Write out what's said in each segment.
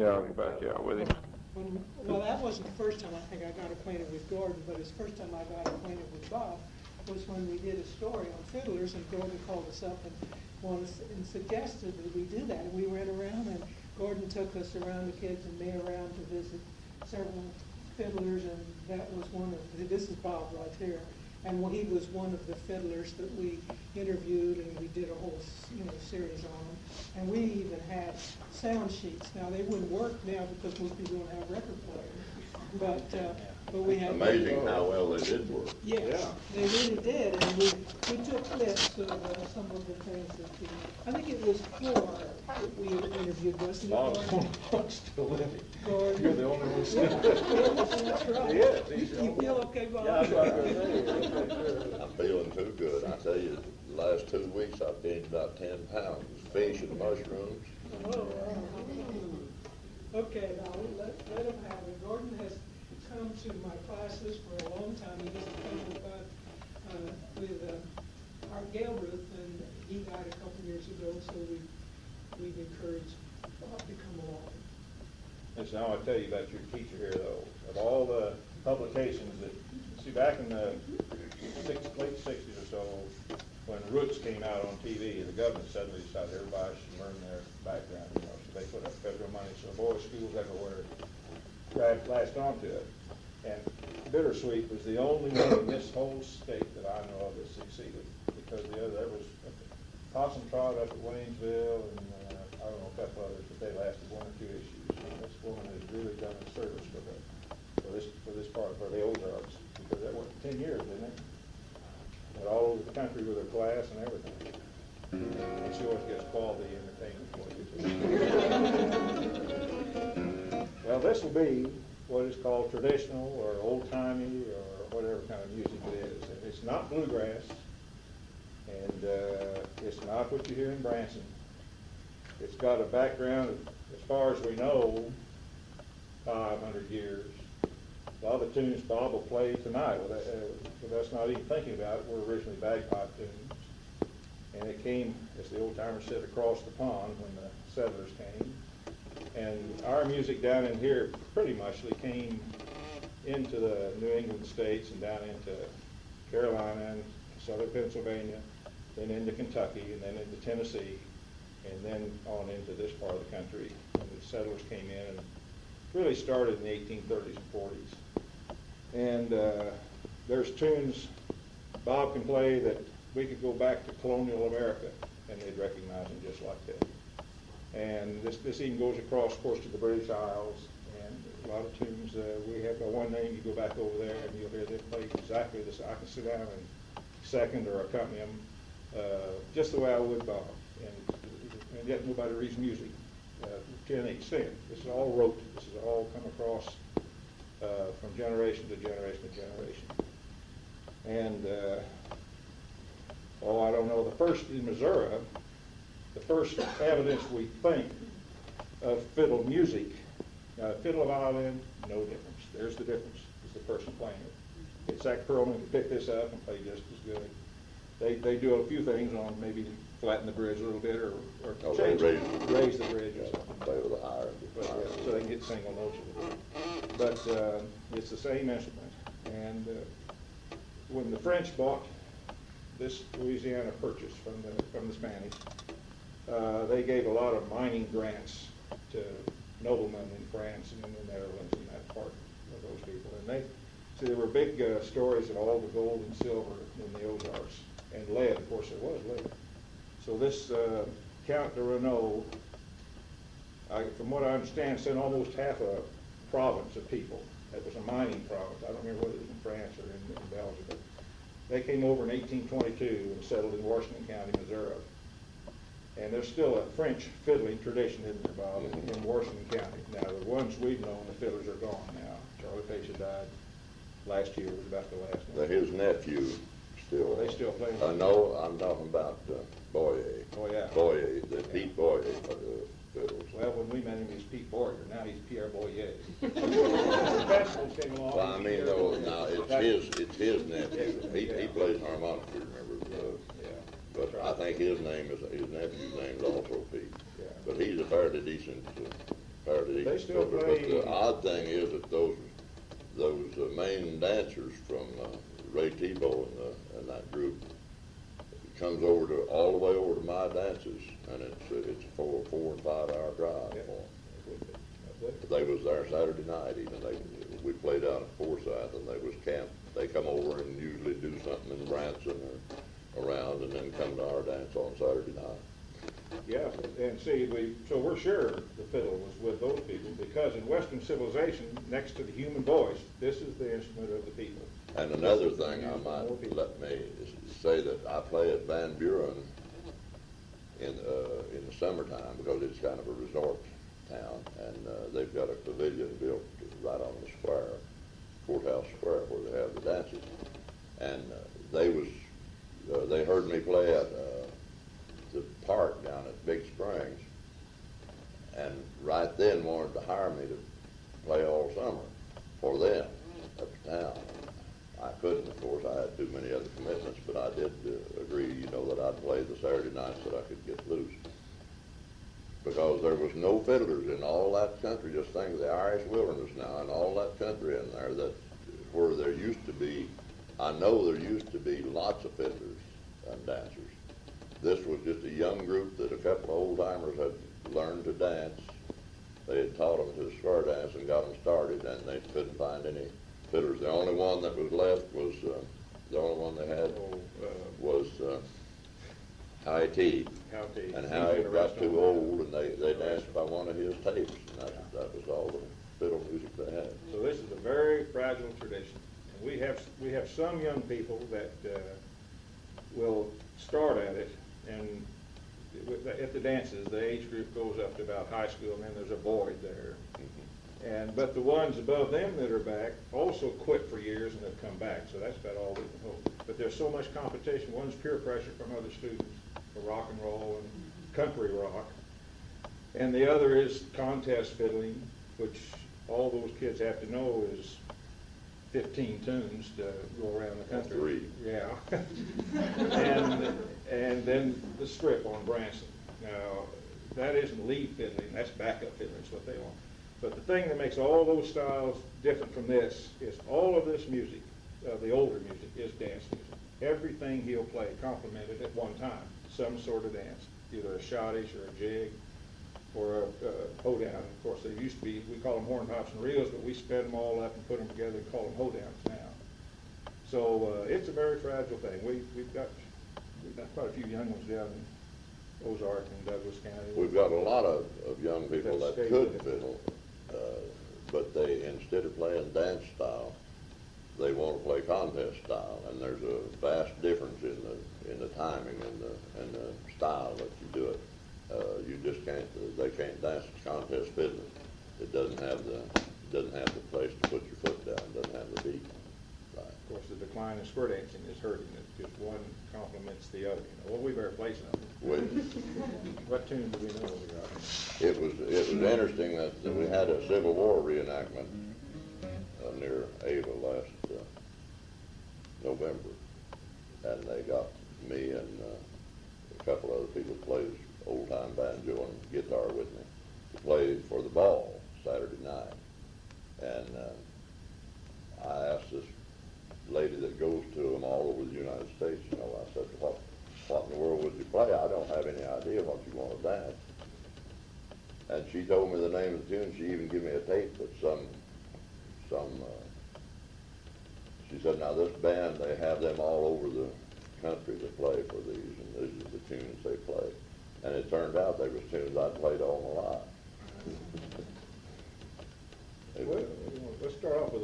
Yeah, I'll get back out with him. Well, that wasn't the first time I think I got acquainted with Gordon, but his first time I got acquainted with Bob was when we did a story on fiddlers, and Gordon called us up and suggested that we do that. And we went around, and Gordon took us around, the kids and me around, to visit several fiddlers, and that was one of, this is Bob right here, and he was one of the fiddlers that we interviewed, and we did a whole series on them. And we even had sound sheets. Now, they wouldn't work now because most people don't have record players, but we had. Amazing how well they did work. Yes, yeah. They really did, and we took clips of some of the things that I think it was Floor that we interviewed, wasn't it? Bob's still living. Gordon. You're the only one still Yes, that's right. Yes, You feel okay, Bob? Yeah, that's what I was gonna say. I'm feeling too good. I tell you, the last 2 weeks I've gained about 10 pounds. Fish and mushrooms. Oh, wow. Okay, now let him have it. Gordon has come to my classes for a long time. He used to come with Art Galbraith, and he died a couple years ago, so we've encouraged Bob to come along. Listen, I want to tell you about your teacher here, though. Of all the publications that, see, back in the late 60s or so, when Roots came out on TV, the government suddenly decided everybody should learn their background, so they put up federal money, so boys' schools everywhere latched onto it. And Bittersweet was the only one in this whole state that I know of that succeeded, because there was Possum Trot up at Waynesville, and I don't know, a couple others, but they lasted 1 or 2 issues. And this woman has really done a service for this part, for the Ozarks, because that went 10 years, didn't it? Went all over the country with her class and everything. And she always gets quality entertainment for you. Well, this will be what is called traditional or old-timey or whatever kind of music it is. And it's not bluegrass, and it's not what you hear in Branson. It's got a background, as far as we know, 500 years. A lot of the tunes Bob will play tonight, with us not even thinking about it, were originally bagpipe tunes. And it came, as the old-timers said, across the pond when the settlers came. And our music down in here pretty much came into the New England states and down into Carolina and southern Pennsylvania, then into Kentucky, and then into Tennessee, and then on into this part of the country when the settlers came in, and really started in the 1830s and 40s. And there's tunes Bob can play that we could go back to colonial America and they'd recognize them just like that. And this even goes across, of course, to the British Isles, and a lot of tunes. We have one name, you go back over there and you'll hear them play exactly this. I can sit down and second or accompany them just the way I would Bob, and yet nobody reads music to any extent. This is all rote. This is all come across from generation to generation to generation. And I don't know, the first in Missouri, the first evidence we think of fiddle music, fiddle violin, no difference. There's the difference. It's the person playing it. It's Zach Perlman can pick this up and play just as good. They do a few things on maybe flatten the bridge a little bit or change raise the bridge or something. Play with a higher. So they can get single notes a little bit. But it's the same instrument. And when the French bought this Louisiana Purchase from the Spanish, they gave a lot of mining grants to noblemen in France and in the Netherlands and that part of those people. And there were big stories of all the gold and silver in the Ozarks, and lead, of course, there was lead. So this Count de Renaud, from what I understand, sent almost half a province of people. That was a mining province. I don't remember whether it was in France or in Belgium, but they came over in 1822 and settled in Washington County, Missouri. And there's still a French fiddling tradition, isn't there, Bob, in Washington County. Now, the ones we've known, the fiddlers are gone now. Charlie Pace died last year, was about the last one. His nephew still. They still play? No, I'm talking about Boyer. Oh, yeah. Boyer, Pete Boyer fiddles. Well, when we met him, he was Pete Boyer. Now he's Pierre Boyer. Professionals came along. Well, I mean, though, now it's his nephew. He plays harmonica, remember? But I think his nephew's name is also Pete. Yeah. But he's a fairly decent compared to They each still fiddler. play. But the odd thing is that those main dancers from Ray Tebow and that group comes over to all the way over to my dances, and it's a 4 and 5 hour drive Yeah. for them. They was there Saturday night. Even we played out at Forsyth, and they was camped. They come over and usually do something in Branson or around, and then come to our dance on Saturday night. Yeah, and see, we're sure the fiddle was with those people, because in Western civilization, next to the human voice, this is the instrument of the people. And another thing I might let me say that I play at Van Buren in the summertime, because it's kind of a resort town, and they've got a pavilion built right on the square, courthouse square, where they have the dances. And they heard me play at the park down at Big Springs, and right then wanted to hire me to play all summer for them up town. I couldn't, of course. I had too many other commitments, but I did agree, that I'd play the Saturday nights that I could get loose. Because there was no fiddlers in all that country. Just think of the Irish wilderness now, and all that country in there, that where there used to be, I know there used to be lots of fiddlers and dancers. This was just a young group that a couple of old-timers had learned to dance. They had taught them to square dance and got them started, and they couldn't find any fiddlers. The only one that was left was, the only one they had was Howie Teague. And Howie got too old, and they danced by one of his tapes, and that was all the fiddle music they had. So this is a very fragile tradition. And we have some young people that will start at it, and at the dances, the age group goes up to about high school, and then there's a void there. But the ones above them that are back also quit for years and have come back, so that's about all we can hope. But there's so much competition. One's peer pressure from other students for rock and roll and country rock, and the other is contest fiddling, which all those kids have to know is 15 tunes to go around the country. 3. Yeah. and then the strip on Branson. Now, that isn't lead fiddling, that's backup fiddling, is what they want. But the thing that makes all those styles different from this is all of this music, the older music, is dance music. Everything he'll play complemented at one time, some sort of dance, either a schottisch or a jig or a hoedown. Of course, they used to be, we call them horn hops and reels, but we sped them all up and put them together and call them hoedowns now. So it's a very fragile thing. We've got quite a few young ones down in Ozarks and Douglas County. We've got a lot of young people that could fiddle, but they, instead of playing dance style, they want to play contest style, and there's a vast difference in the timing and the style that you do it. You just can't. They can't dance contest fiddling. It doesn't have the place to put your foot down. It doesn't have the beat. Right. Of course, the decline in square dancing is hurting it because one complements the other. Well, we better play something. What tune do we know we got? It was interesting that we had a Civil War reenactment near Ava last November, and they got me and a couple other people who plays old-time banjo and guitar with me to play for the ball Saturday night. And I asked this lady that goes to them all over the United States, I said, what in the world would you play? I don't have any idea what you want to dance. And she told me the name of the tune. She even gave me a tape that she said, now this band, they have them all over the country that play for these, and these are the tunes they play. And it turned out they was tunes I'd played all my life. Well, let's start off with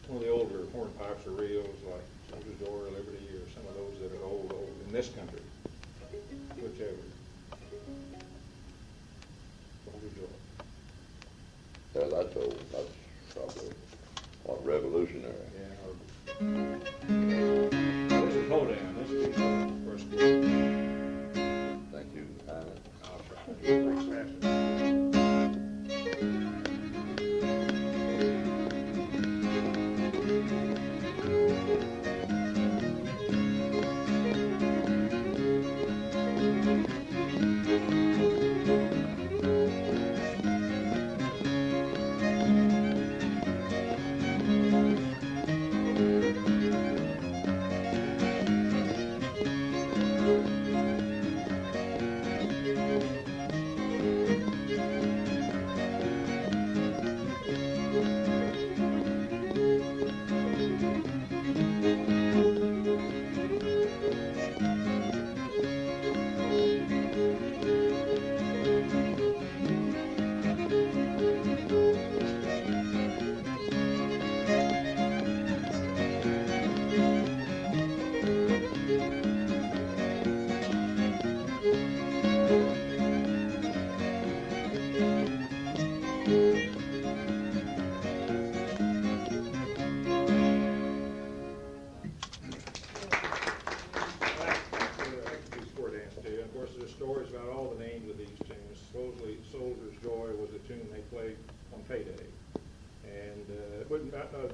one of the older hornpipes or reels, like Soldier's Door or Liberty, or some of those that are old in this country. Whichever. Soldier's Door. Yeah, that's old. That's probably revolutionary. Yeah. This is Hoedown. This is the first one. Thank you, Hannah. I'll try. Thanks, Pastor.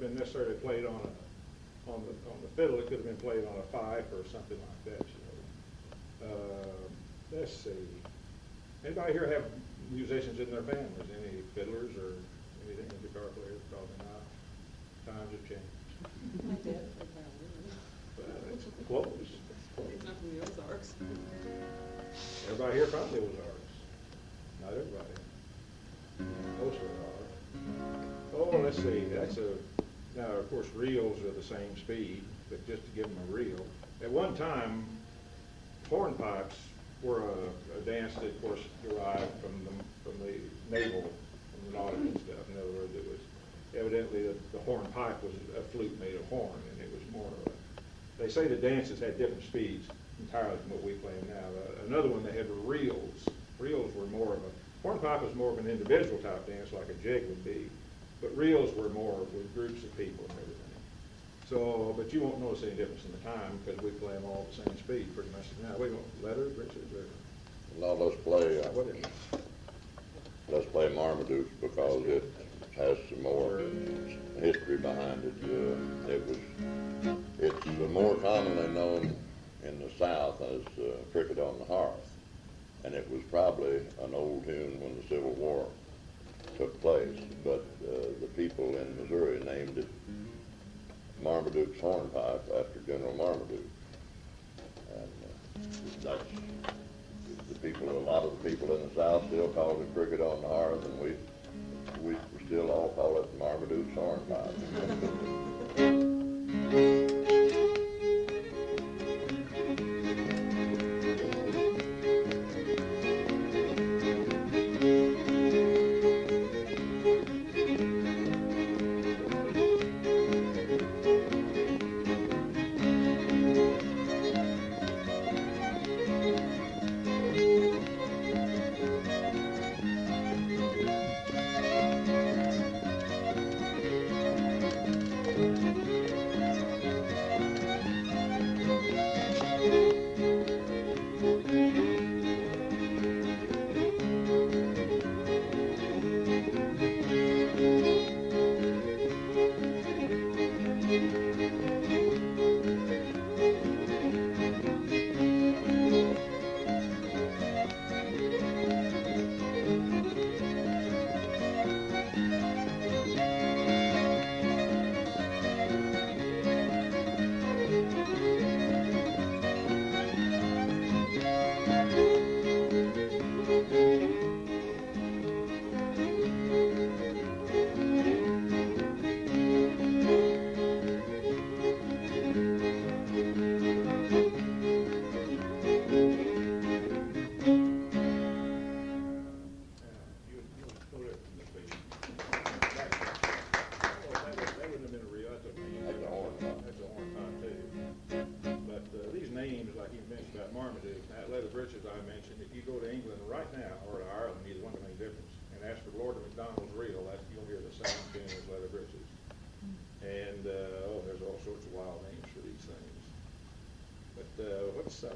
been necessarily played on the fiddle. It could have been played on a pipe or something like that, you know. Let's see. Anybody here have musicians in their families? Any fiddlers or anything? Guitar players? Probably not. Times have changed. My dad played violin. But it's close. He's not from the Ozarks. Everybody here from the Ozarks. Not everybody. Most of them are. Oh, let's see. Now, of course, reels are the same speed, but just to give them a reel. At one time, hornpipes were a dance that, of course, derived from the naval, from the nautical stuff. In other words, it was evidently the hornpipe was a flute made of horn, and it was more of a. They say the dances had different speeds entirely from what we play now. Another one they had were reels. Reels were more of a. Hornpipe was more of an individual type dance, like a jig would be, but reels were more with groups of people and everything. So, but you won't notice any difference in the time because we play them all at the same speed pretty much. Now, we don't leather, Richards, or No, let's play Marmaduke because it has some more history behind it. It's more commonly known in the South as Cricket on the Hearth, and it was probably an old tune when the Civil War took place, but the people in Missouri named it Marmaduke's Hornpipe after General Marmaduke. And that's a lot of the people in the South still call it Cricket on the Hearth, and we still all call it Marmaduke's Hornpipe.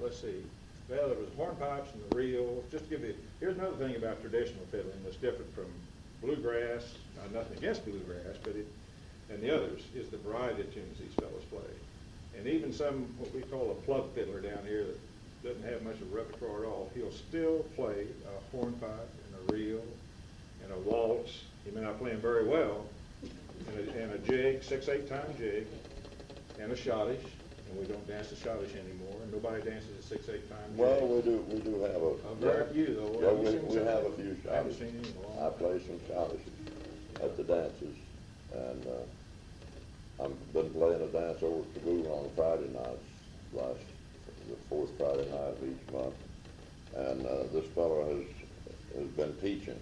Let's see. Well, there was hornpipes and the reel. Just to give you, here's another thing about traditional fiddling that's different from bluegrass. Nothing against bluegrass, but and the others is the variety of tunes these fellows play. And even some what we call a plug fiddler down here that doesn't have much of a repertoire at all, he'll still play a hornpipe and a reel and a waltz. He may not play them very well, and a jig, 6/8 time jig, and a schottische. And we don't dance the schottische anymore, and nobody dances a 6/8 time. Well, we do have a. Very few though. Yeah, we have a few I haven't schottisches. seen any in a long I time. play some schottisches at the dances, and I've been playing a dance over at Cabool on Friday nights, the fourth Friday night of each month, and this fellow has been teaching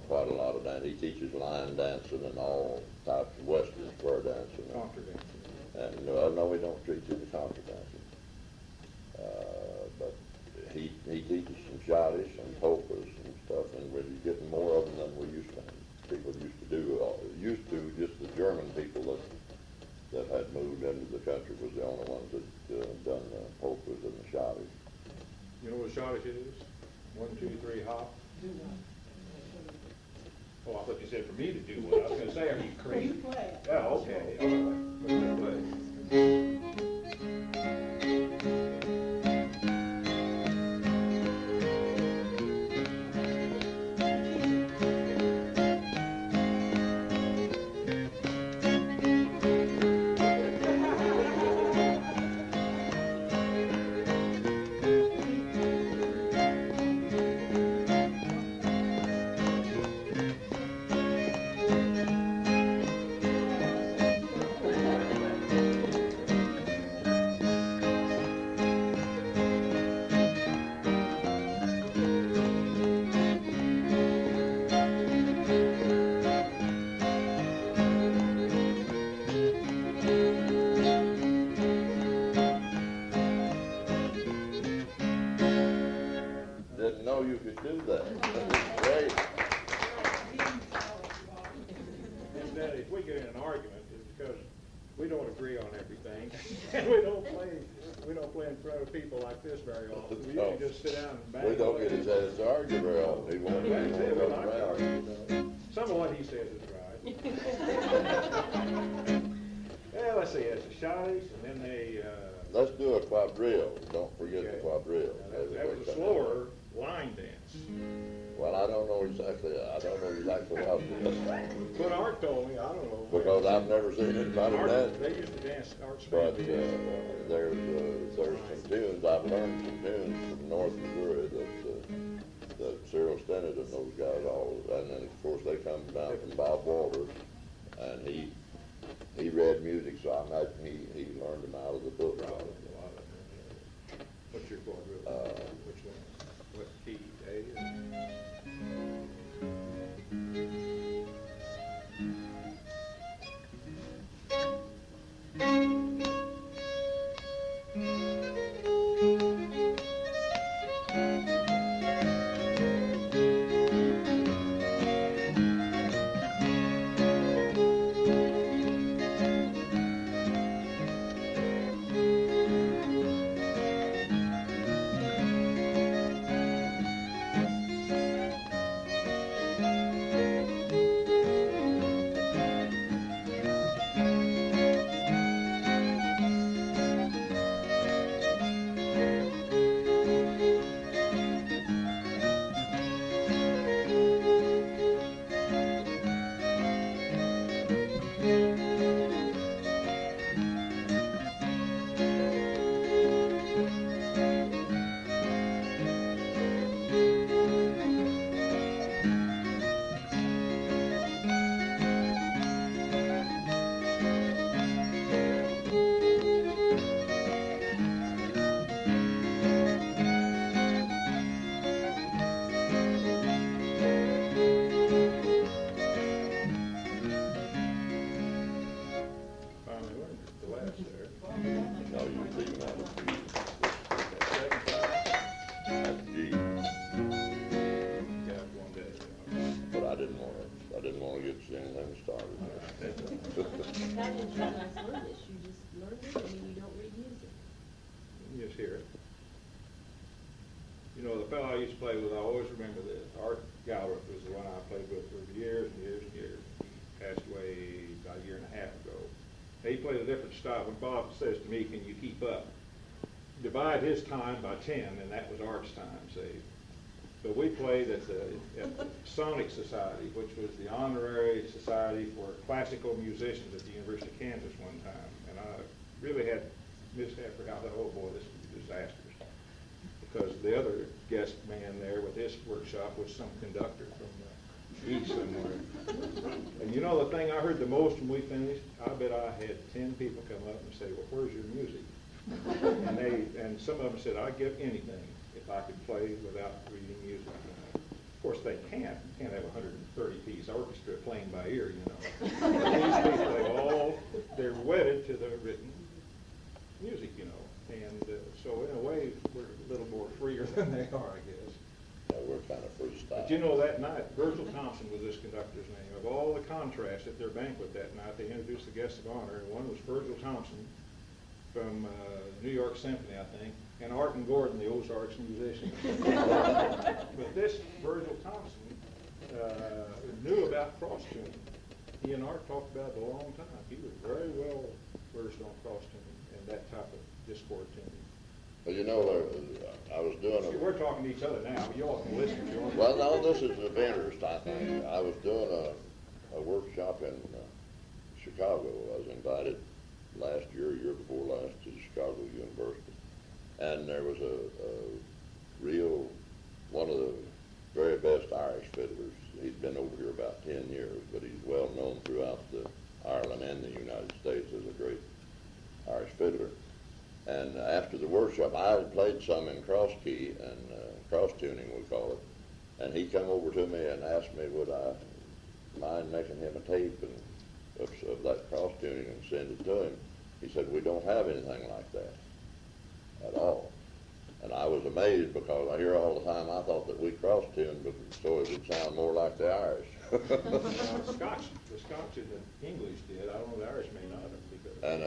quite a lot of dance. He teaches line dancing and all types of Western square dancing. Contra dancing. And no, we don't treat you to contra dancing. But he teaches some schottische and polkas and stuff, and we're getting more of them than we used to. People used to just the German people that had moved into the country was the only ones that done the polkas and the schottische. You know what a schottische is? 1, 2, 3, hop. Oh, I thought you said for me to do one. I was gonna say, are you You crazy? play. Yeah, okay, all right. We're gonna play. Didn't know you could do that. Great. And then if we get in an argument, it's because we don't agree on everything. And we don't play in front of people like this very often. We usually just sit down and bang. We don't away. get his ass to argue very often. He won't That's it, we come like to around. argue, you know. Some of what he says is right. Yeah, let's see, it's the shotties, and then they, Let's do a quadrille. Don't forget the okay. quadrille. That was a slower line dance. Well, I don't know exactly how to do that. But Art told me, I don't know. Because I've never seen anybody Art, dance. they used to dance Art's But band. there's some tunes, I've learned some tunes from North Missouri that Cyril Stennett and those guys all, and then of course they come down from Bob Walter, and he read music, so I imagine he learned them out of the book. What's your quadrille? Which one? What key? A? I didn't want to get anything started. How did you guys learn this? You just learned it, I mean, you don't read music. You just hear it. You know, the fellow I used to play with, I always remember this. Art Galbraith was the one I played with for years and years and years. He passed away about a year and a half ago. He played a different style. When Bob says to me, "Can you keep up?" Divide his time by 10, and that was Art's time, see. But we played at the Sonic Society, which was the honorary society for classical musicians at the University of Kansas one time. And I really had mishap for how, oh boy, this would be disastrous. Because the other guest man there with his workshop was some conductor from the east somewhere. And you know the thing I heard the most when we finished? I bet I had 10 people come up and say, "Well, where's your music?" And some of them said, "I'd give anything if I could play without reading music." Of course, they can't. You can't have a 130-piece orchestra playing by ear, you know. These people, they're wedded to the written music, you know. And so in a way, we're a little more freer than they are, I guess. Yeah, we're kind of freestyle. But you know, that night, Virgil Thompson was this conductor's name. Of all the contrasts at their banquet that night, they introduced the guest of honor, and one was Virgil Thompson from New York Symphony, I think, and Art and Gordon, the Ozarks musicians. But this Virgil Thompson knew about cross tuning. He and Art talked about it a long time. He was very well versed on cross tuning and that type of discord tuning. Well, you know, I was doing See, we're talking to each other now. You all can listen if you want. well, no, this is of interest, I think. I was doing a workshop in Chicago. I was invited last year before last, to Chicago University. And there was one of the very best Irish fiddlers. He'd been over here about 10 years, but he's well known throughout Ireland and the United States as a great Irish fiddler. And after the workshop, I had played some in cross key and cross tuning, we call it. And he come over to me and asked me, would I mind making him a tape of that cross tuning and send it to him. He said, we don't have anything like that at all. And I was amazed because I hear all the time, I thought that we cross tuned so it would sound more like the Irish. The Scotch and the English did. I don't know, the Irish may not have. And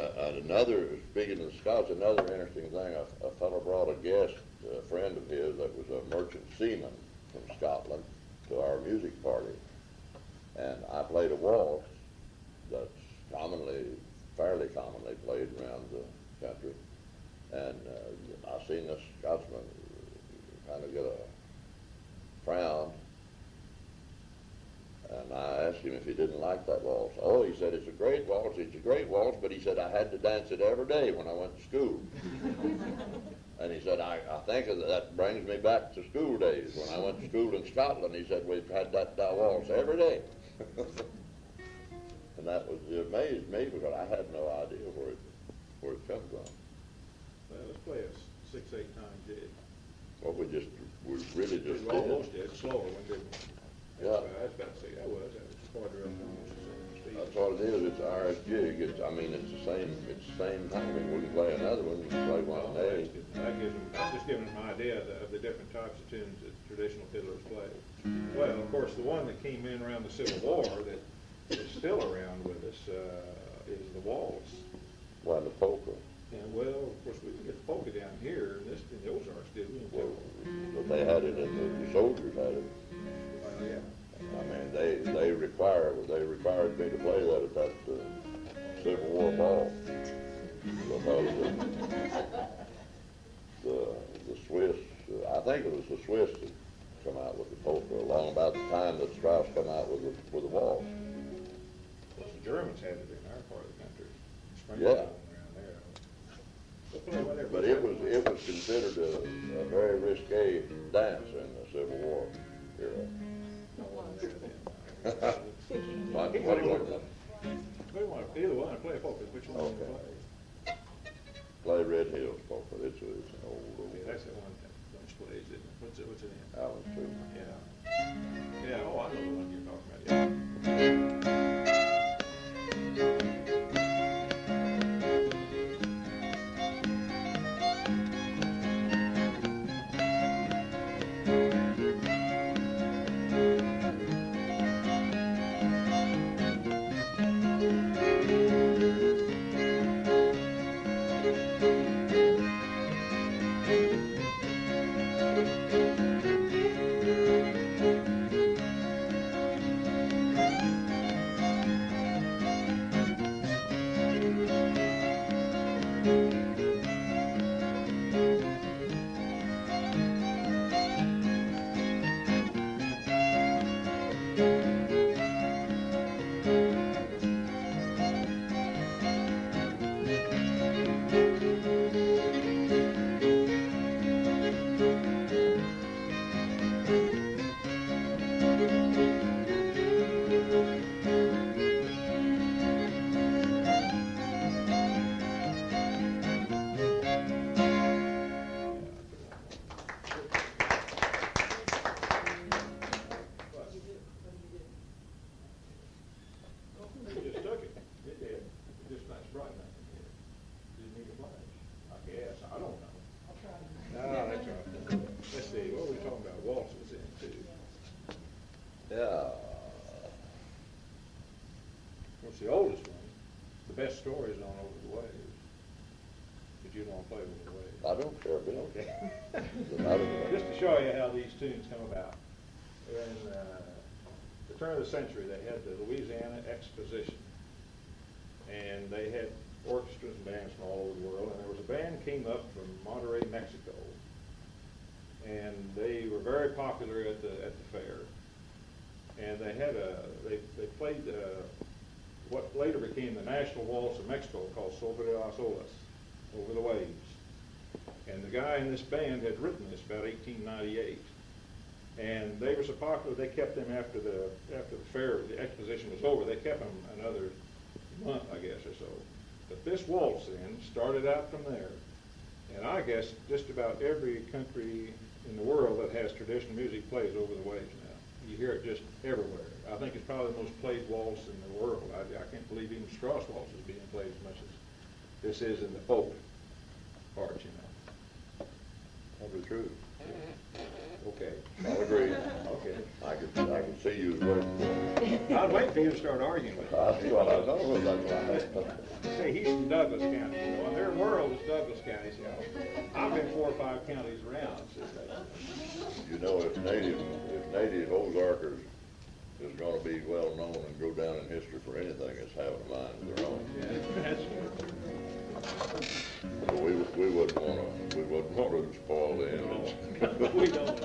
another, speaking of the Scots, another interesting thing, a fellow brought a guest, a friend of his that was a merchant seaman from Scotland to our music party. And I played a waltz that's fairly commonly played around the country. And I seen this Scotsman kind of get a frown. And I asked him if he didn't like that waltz. Oh, he said, it's a great waltz, but he said, I had to dance it every day when I went to school. And he said, I think that brings me back to school days. When I went to school in Scotland, he said, we've had that waltz every day. And that amazed me because I had no idea where it come from. Well, let's play a 6/8 time jig. Well, we really just We almost did, slower one, didn't we? Yeah. I was about to say, that was quadrille tones. That's what it is. It's Irish jig. It's the same timing. We can play another one. You can play one day. I'm just giving them an idea of the different types of tunes that traditional fiddlers play. Well, of course, the one that came in around the Civil War that is still around with us is the waltz. Well, the polka. And well, of course, we can get the polka down here, and in the Ozarks did we? But they had it, and the soldiers had it. Well, yeah. I mean, they required me to play that at that Civil War ball because the Swiss, I think it was the Swiss that come out with the polka along about the time that Strauss come out with the waltz. Well, the Germans had it in our part of the country. Yeah. Around there. But it was considered a very risque dance in the Civil War era. What do you want to play? We want either one. Play a polka. Which one do you want to play? Play Red Hills polka. It's an old. Yeah, that's the one that Lynch plays, isn't it? What's it in? Alan Street. Yeah. Yeah. Oh, I know the one you're talking about. Yeah. The oldest one, the best story is on Over the Waves. But you don't want to play Over the Waves. I don't care, Bill. Okay. Just to show you how these tunes come about. And the turn of the century, they had the Louisiana Exposition. And they had orchestras and bands from all over the world. And there was a band came up from Monterrey, Mexico. And they were very popular at the fair. And they had they played what later became the national waltz of Mexico called Sobre las Olas, Over the Waves. And the guy in this band had written this about 1898. And they were so popular they kept them after the fair, the exposition was over. They kept them another month, I guess, or so. But this waltz then started out from there. And I guess just about every country in the world that has traditional music plays Over the Waves now. You hear it just everywhere. I think it's probably the most played waltz in the world. I can't believe even Strauss waltz is being played as much as this is in the folk part, you know. Probably true. Okay. I'll agree. Okay. I can see you waiting for me. I'd wait for you to start arguing with me. That's what I know, that's why. Say, he's from Douglas County, you know, and their world is Douglas County, you know. I've been 4 or 5 counties around since that. You know, if native Ozarkers is gonna be well known and go down in history for anything, it's having a mind of their own. Yeah, that's true. We wouldn't wanna spoil the image. We don't.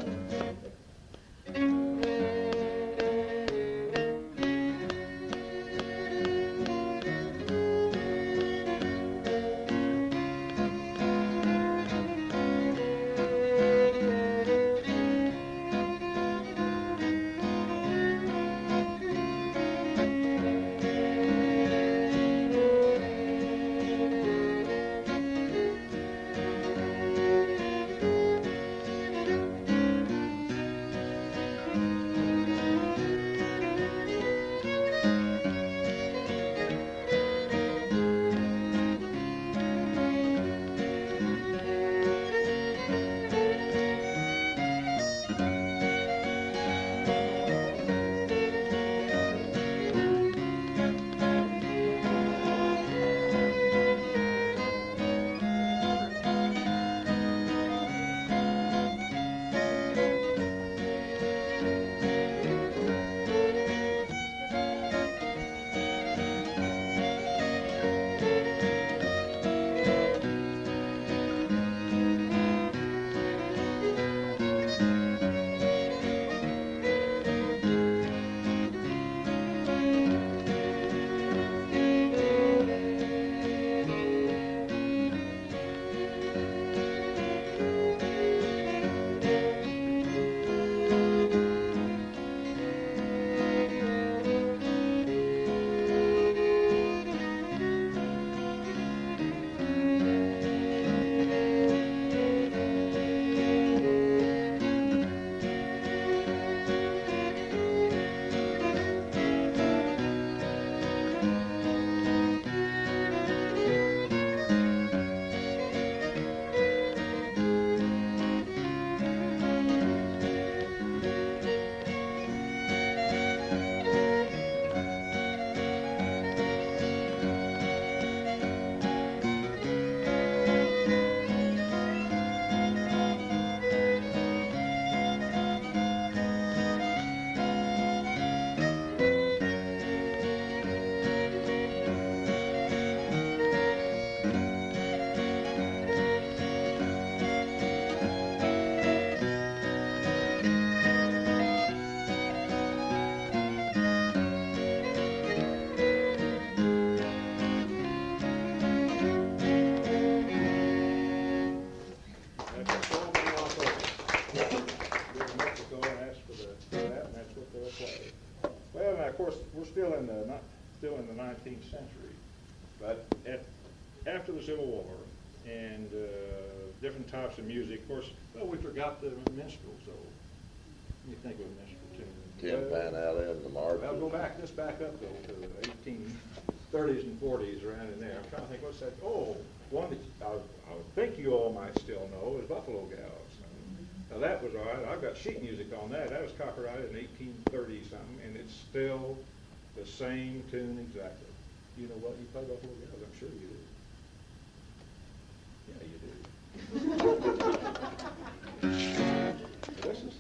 Still in the 19th century, but after the Civil War and different types of music, of course, well, we forgot the minstrel, so you think of a minstrel tune. Tin Pan Alley and the March. Well, let's back up though to the 1830s and 40s, around in there. I'm trying to think what's that. Oh, one that I would think you all might still know is Buffalo Gals. Now that was all right. I've got sheet music on that. That was copyrighted in 1830 something, and it's still the same tune exactly. You know what? You play Buffalo Gals? I'm sure you do. Yeah, you do. This is.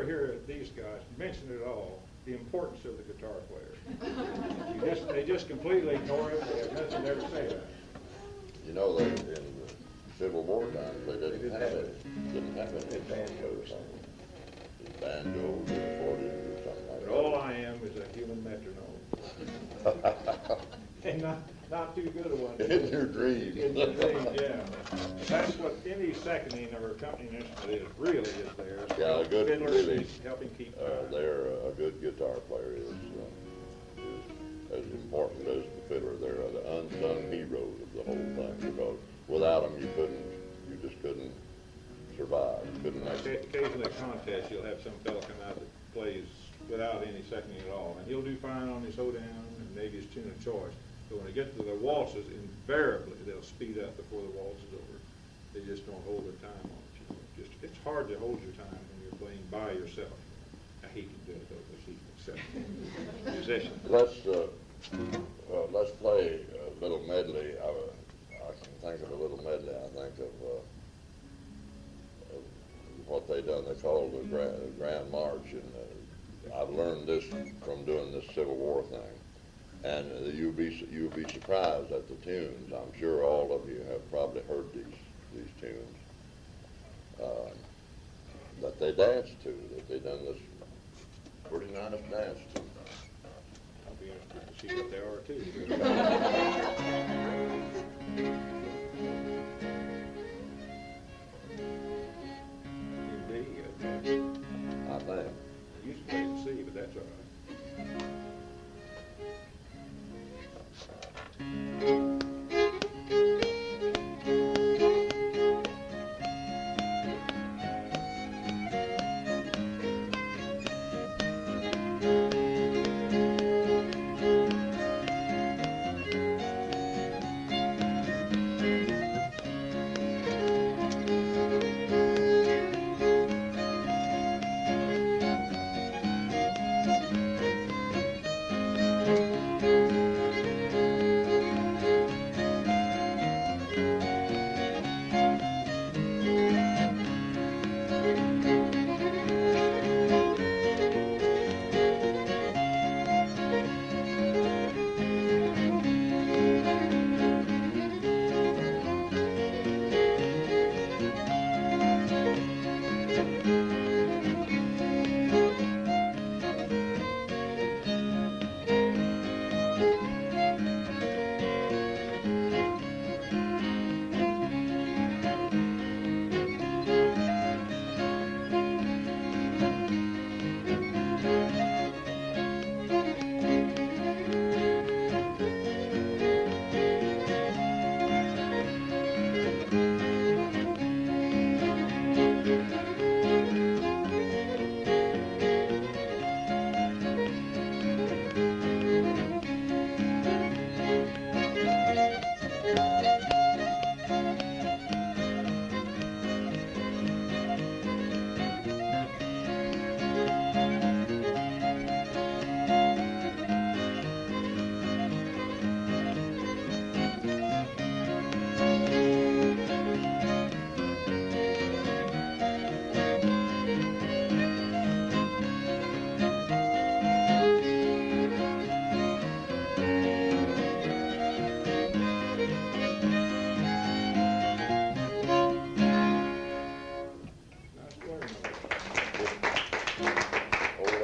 never hear these guys mention at all the importance of the guitar player. They just completely ignore it. They have nothing there to say about it. You know, in the Civil War times, they didn't have any banjos. Banjos or 40s or something like But that. all I am is a human metronome. And not too good a one. In your dreams. In your dreams, yeah. That's what any seconding or accompanying instrument is, really, is there. Yeah, a good, Fiddler really, helping keep they're a good guitar player is as important as the fiddler. They're the unsung heroes of the whole thing, because without them you just couldn't survive. Couldn't make it. Occasionally at contests, you'll have some fellow come out that plays without any seconding at all, and he'll do fine on his hoedown and maybe his tune of choice. But when they get to the waltzes, invariably they'll speed up before the waltz is over. They just don't hold their time on it. You know. It's hard to hold your time when you're playing by yourself. I hate to do it though, because he's an exceptional musician. Let's play a little medley. I can think of a little medley. I think of what they done. They call the Grand March, and I've learned this from doing this Civil War thing. And you'll be surprised at the tunes. I'm sure all of you have probably heard these tunes that they dance to. That they done this pretty nice dance to. I'll be interested to see what they are too. I think. I used to play it C, but that's all right.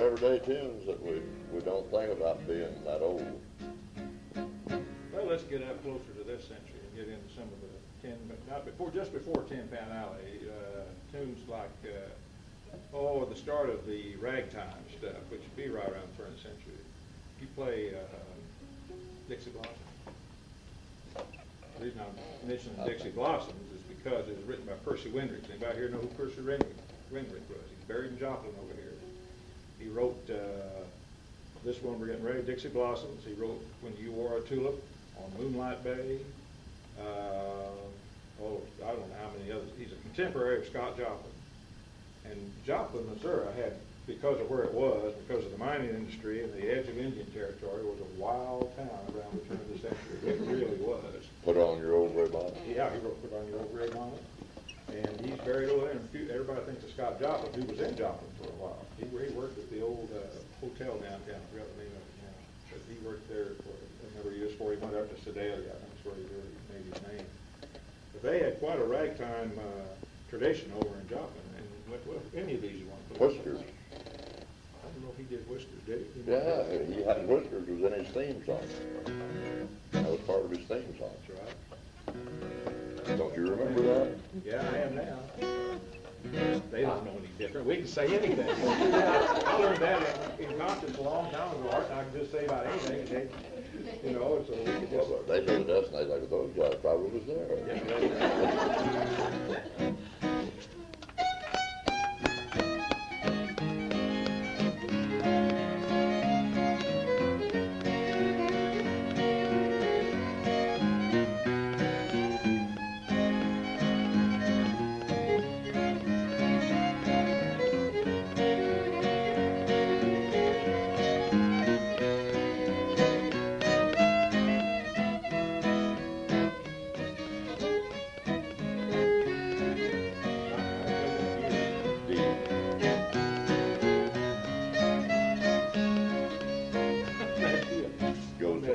Everyday tunes that we don't think about being that old. Well, let's get up closer to this century and get into some of the just before Tin Pan Alley, tunes like the start of the ragtime stuff, which would be right around the turn of the century. You play Dixie Blossoms. The reason I'm mentioning Dixie Blossoms is because it was written by Percy Wendrich. Anybody here know who Percy Wendrich was? He's buried in Joplin over here. He wrote this one we're getting ready, Dixie Blossoms. He wrote When You Wore a Tulip, On Moonlight Bay. I don't know how many others. He's a contemporary of Scott Joplin. And Joplin, Missouri, had, because of where it was, because of the mining industry and the edge of Indian Territory, was a wild town around the turn of the century. It really was. Put on your old gray bonnet. Yeah, he wrote Put on Your Old Gray Bonnet. And he's buried over there, and everybody thinks of Scott Joplin, who was in Joplin for a while. He worked at the old hotel downtown, I forgot the name of it now. But he worked there for a number of years before he went up to Sedalia. I think that's where he really made his name. But they had quite a ragtime tradition over in Joplin, and well, any of these you want to put. Whiskers. I don't know if he did Whiskers, did he? Yeah, he had Whiskers was in his theme song. That was part of his theme song. That's right. Don't you remember that? Yeah, I am now. They don't know any different. We can say anything. I learned that in conscience a long time ago, Art, and I can just say about anything, and they, you know, so we can just. Well, they looked at us and they like, those guys probably was there. Goes to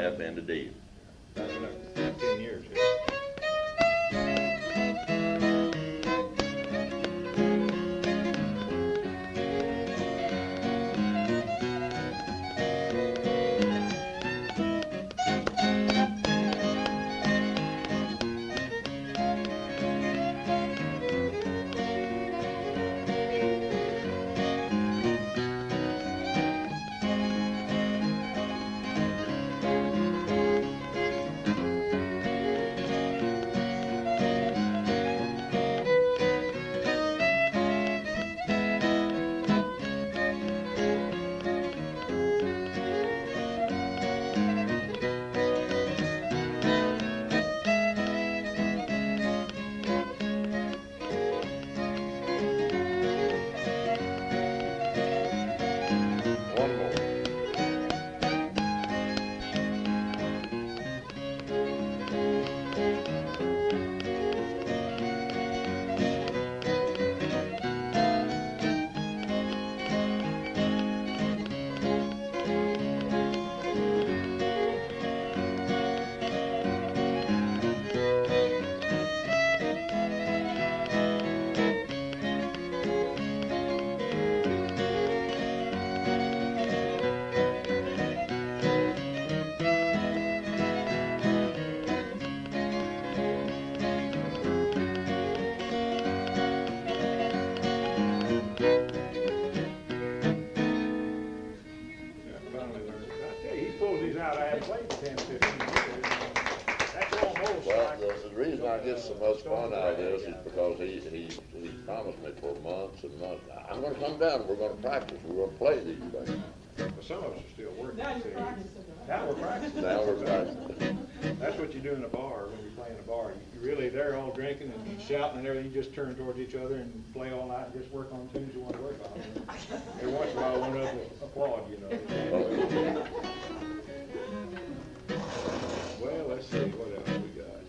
F and to D. That's like 10 years. Yeah. One more. Finally learned. I tell you, he pulls these out. I haven't played 10, 15 years. That's almost Well, like. the reason I get so much fun out of this is because he promised me for months and months, I'm gonna come down and we're gonna practice, we're gonna play these things. But some of us are still working. Now you're see. practicing, right? Now we're practicing. Now we're practicing. That's what you do in a bar, when you play in a bar. You really, they're all drinking and shouting and everything, you just turn towards each other and play all night and just work on tunes you want to work on. Every once in a while, one of them will applaud, you know. Well, let's see, what else we got?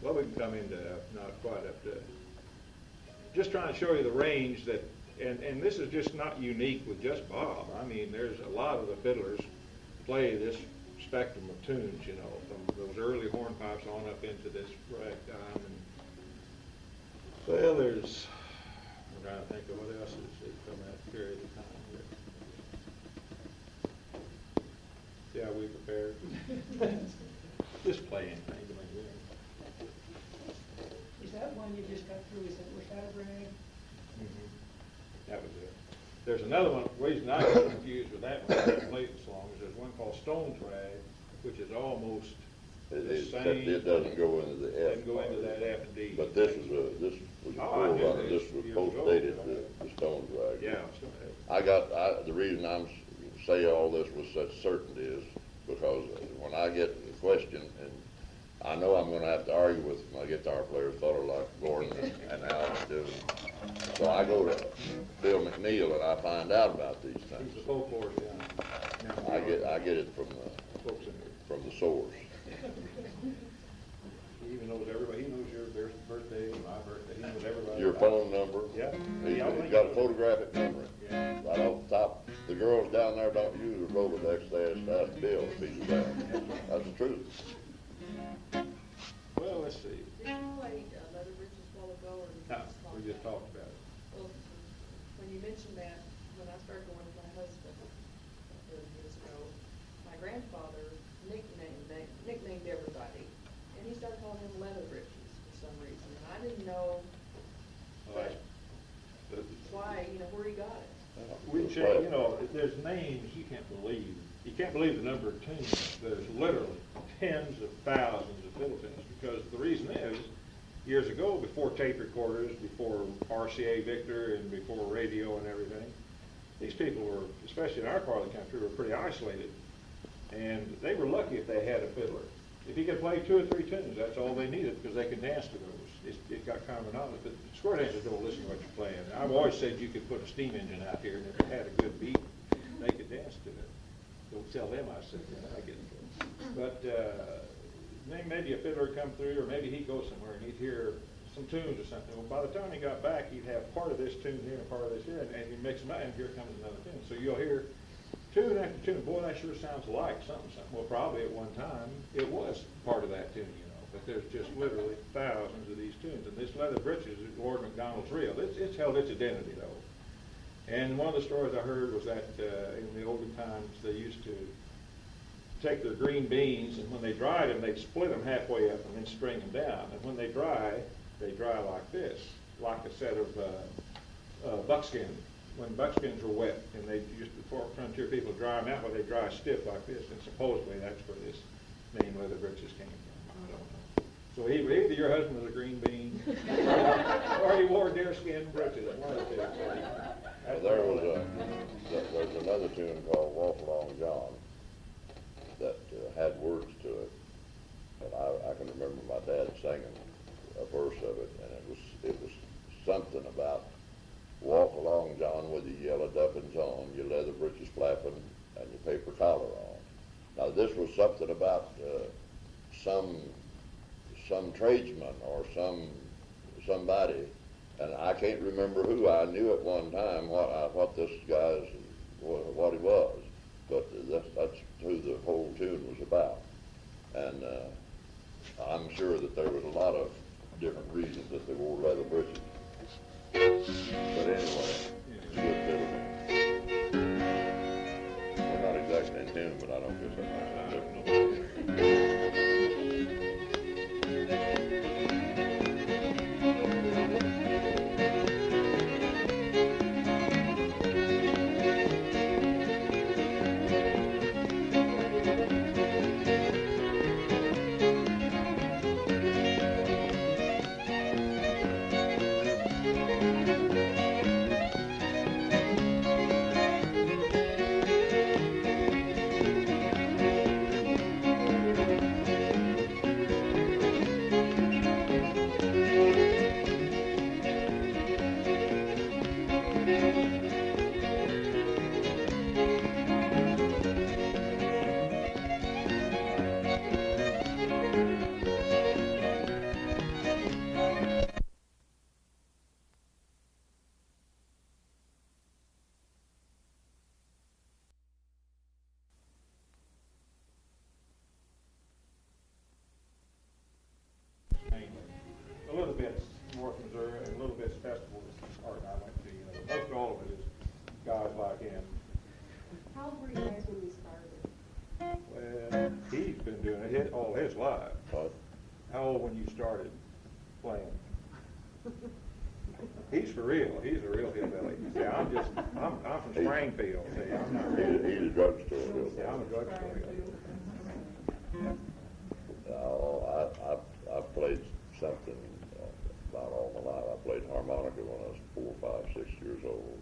Well, we can come into, not quite up to, just trying to show you the range that, and this is just not unique with just Bob. I mean, there's a lot of the fiddlers play this spectrum of tunes, you know, from those early hornpipes on up into this ragtime. And well, there's, I'm trying to think of what else is from that period of time here. Yeah, we prepared. Just play anything. Is that one you just got through, is that Rag? That was it. There's another one, the reason I got confused with that one, I haven't played this long, is there's one called Stone's Rag, which is almost the same. It doesn't go into the F. Doesn't go into that F and D. But this was a forerunner, this was post-dated, the Stone's Rag. Yeah. The reason I'm say all this with such certainty is because when I get in question, and I know I'm gonna have to argue with my guitar players, fellow like Gordon and Alan do. So I go to Bill McNeil and I find out about these He's things. the folklore guy. I get it from Folks in here. the source. He even knows everybody, he knows piece of that. That's the truth. Well, let's see. Did you play Leather Bridges a while ago, or did you No, just talk we just about talked about it. Well, when you mentioned that, when I started going with my husband 30 years ago, my grandfather nicknamed everybody, and he started calling him Leather Bridges for some reason, and I didn't know why, where he got it. We check, there's names you can't believe. You can't believe the number of tunes. There's literally tens of thousands of fiddle tunes, because the reason is, years ago, before tape recorders, before RCA Victor, and before radio and everything, these people were, especially in our part of the country, were pretty isolated. And they were lucky if they had a fiddler. If he could play 2 or 3 tunes, that's all they needed, because they could dance to those. It got common knowledge. But square dancers don't listen to what you're playing. I've always said you could put a steam engine out here, and if it had a good beat, they could dance to it. Don't tell them I said that. I get it. But maybe a fiddler would come through, or maybe he'd go somewhere and he'd hear some tunes or something. Well, by the time he got back, he'd have part of this tune here and part of this here, and he'd mix them out, and here comes another tune. So you'll hear tune after tune. Boy, that sure sounds like something. Well, probably at one time it was part of that tune, But there's just literally thousands of these tunes. And this Leather Britches is Lord MacDonald's reel. It's held its identity, though. And one of the stories I heard was that in the olden times they used to take their green beans, and when they dried them, they'd split them halfway up and then string them down. And when they dry like this, like a set of buckskin. When buckskins were wet, and they used to, for frontier people, dry them out, where they dry stiff like this, and supposedly that's where this name Leather Britches came from. I don't know. So either your husband was a green bean, or he wore deerskin breeches. One of the two. Well, there's another tune called Walk Along John that had words to it, and I can remember my dad singing a verse of it, and it was something about walk along, John, with your yellow duffins on, your leather breeches flapping, and your paper collar on. Now, this was something about some tradesman or somebody, and I can't remember who. I knew at one time what this guy's, what he was, but that's who the whole tune was about. And I'm sure that there was a lot of different reasons that they wore leather breeches. But anyway, it's a good fiddle. We're not exactly in tune, but I don't guess that makes any difference. A little bit North Missouri, and a little bit festival art I went to. Most all of it is guys like him. How old were you guys when you started? Well, he's been doing it all his life. What? How old when you started playing? He's for real. He's a real hillbilly. See, I'm from Springfield. See, I'm not real. He's a drugstore hillbilly. Yeah, I'm a drugstore hillbilly. No, I've played something about all my life. I played harmonica when I was 4, 5, 6 years old.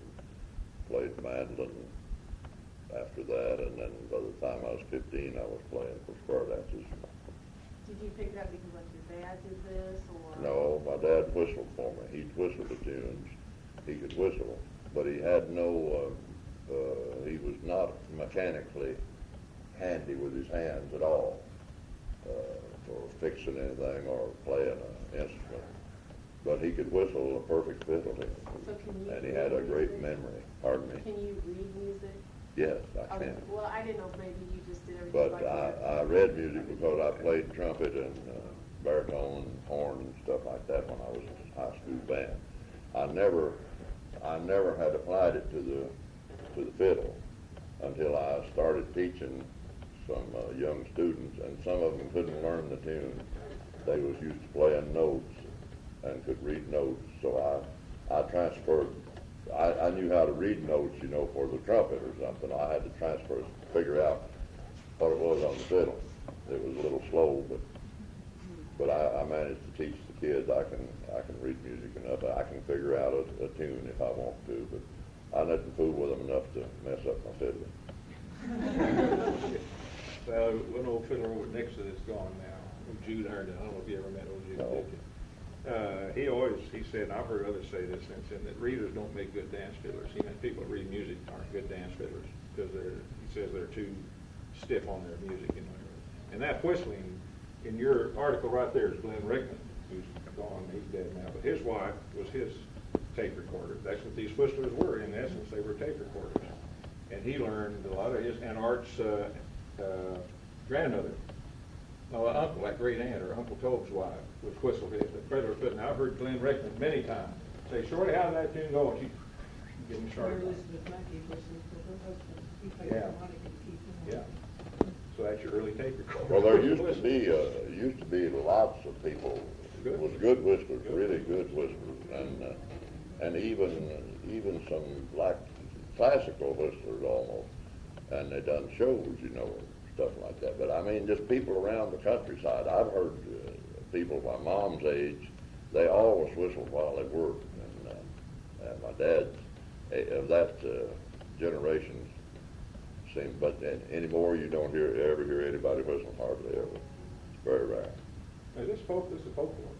Played mandolin after that, and then by the time I was 15, I was playing for square dances. Did you pick it up because like your dad did this, or? No, my dad whistled for me. He'd whistle the tunes. He could whistle, but he had no, he was not mechanically handy with his hands at all for fixing anything or playing an instrument. But he could whistle a perfect fiddle tune. So can you And he had a read great music? memory. Pardon me? Can you read music? Yes, I Okay, can. well, I didn't know if maybe you just did everything But like that. I read music because I played trumpet and baritone and horn and stuff like that when I was in high school band. I never had applied it to the fiddle until I started teaching some young students, and some of them couldn't learn the tune. They was used to playing notes and could read notes, so I transferred. I knew how to read notes, you know, for the trumpet or something. I had to figure out what it was on the fiddle. It was a little slow, but I managed to teach the kids. I can read music enough. I can figure out a tune if I want to, but I didn't fool with them enough to mess up my fiddle. Well, one old fiddler over at Nixon is gone now, Jude Herndon. I don't know if you ever met old Jude, No. did you? He said, and I've heard others say this since then, that readers don't make good dance fiddlers. He meant people that read music aren't good dance fiddlers because he says they're too stiff on their music, you know. And that whistling, in your article right there is Glenn Rickman, who's gone, he's dead now, but his wife was his tape recorder. That's what these whistlers were, in essence, they were tape recorders. And he learned a lot of his, and Art's grandmother, uncle, like great aunt or Uncle Tobe's wife, was whistle his. And I've heard Glenn Rickman many times say, Shorty, how's that tune going? She give him Or sharp. Elizabeth Mackey whistled for her husband. He played Yeah. harmonica and keys. Yeah. So that's your early tape recorder. Well, there used to be lots of people Good. was good whistlers, really good whistlers, and even some like classical whistlers almost, and they done shows, you know, and stuff like that. But I mean, just people around the countryside. I've heard people my mom's age, they always whistled while they worked, and my dad of that generation seemed. But anymore, you don't ever hear anybody whistling hardly ever. It's very rare. Is this a folklore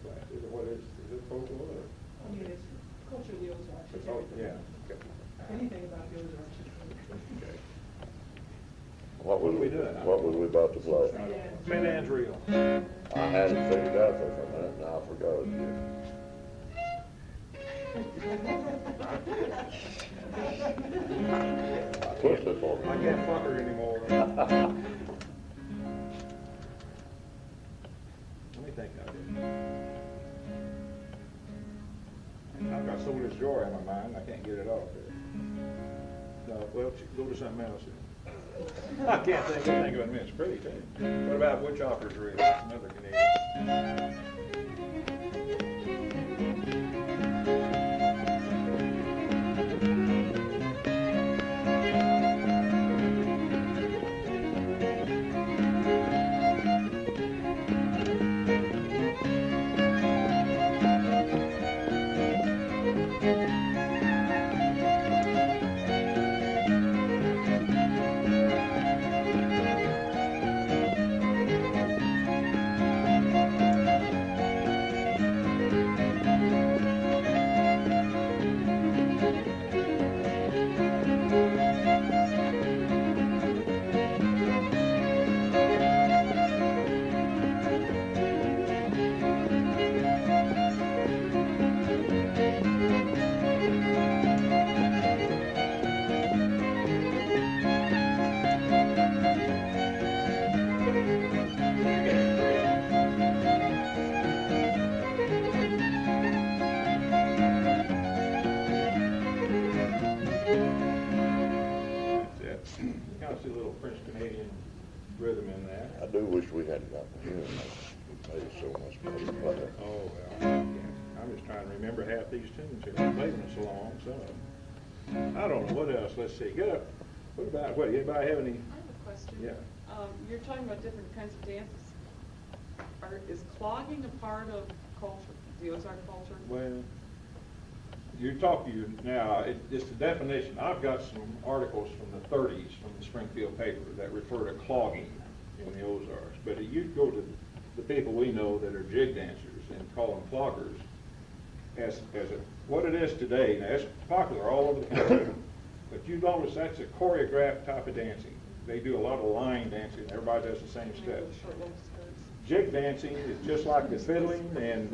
class? Is it what is it folklore? Or? I mean, it's culture of the Ozarks. It's Oh, everything. yeah. Okay. Anything about the Ozarks is good. Okay. What What are we doing? What was we about to play? Man's reel. I had it figured out there for a minute, now I forgot it again. Twist it for me. I can't fuck her anymore. Let me think now. I've got so much joy in my mind, I can't get it off there. No, well, go to something else. I can't think of it in a minute. It's pretty, too. What about Woodchopper's Reel? Another Canadian. Kind of see a little French Canadian rhythm in there. I do wish we hadn't gotten here, it made it so much better player. Oh, well, I'm just trying to remember half these tunes here. I've played them so long, some of them. I don't know, what else? Let's see. Get up. What about, anybody have any? I have a question. Yeah. You're talking about different kinds of dances. Is clogging a part of culture, the Ozark culture? Well, it's the definition. I've got some articles from the 30s from the Springfield paper that refer to clogging in the Ozarks. But you go to the people we know that are jig dancers and call them cloggers what it is today. Now, it's popular all over the country, but you notice that's a choreographed type of dancing. They do a lot of line dancing. Everybody does the same steps. Short little skirts. Jig dancing is just like the fiddling and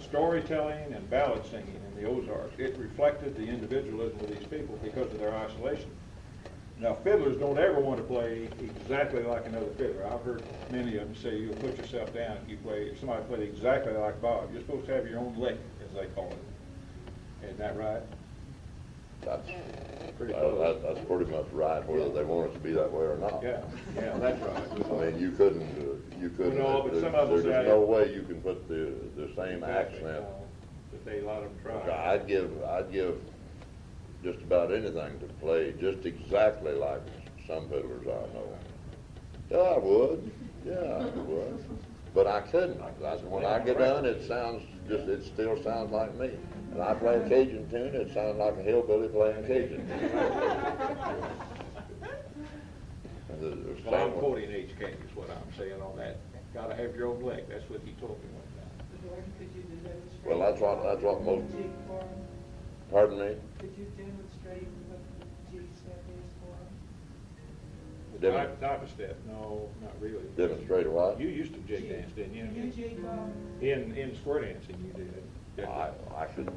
storytelling and ballad singing in the Ozarks. It reflected the individualism of these people because of their isolation. Now, fiddlers don't ever want to play exactly like another fiddler. I've heard many of them say you'll put yourself down if you play, if somebody played exactly like Bob. You're supposed to have your own lick, as they call it. Isn't that right? That's Pretty close. that's pretty much right, whether they want it to be that way or not. Yeah, that's right. I mean, you couldn't, No, but some of them there's say- no way you can put the same Exactly, accent. no, But they let them try. I'd give just about anything to play just exactly like some fiddlers I know. Yeah, I would. Yeah, I would. But I couldn't. When I get done, it still sounds like me. And I play a Cajun tune, it sounds like a hillbilly playing Cajun. Well, I'm quoting H.K. is what I'm saying on that. Gotta have your own lick. That's what he told me one time. Gordon, could you demonstrate? Well, that's what most. Jig for him? Pardon me. Could you demonstrate what the jig step is for him? Type of step? No, not really. Demonstrate what? You used to jig dance, didn't you? Can you jig, Bob? In square dancing, you did. I could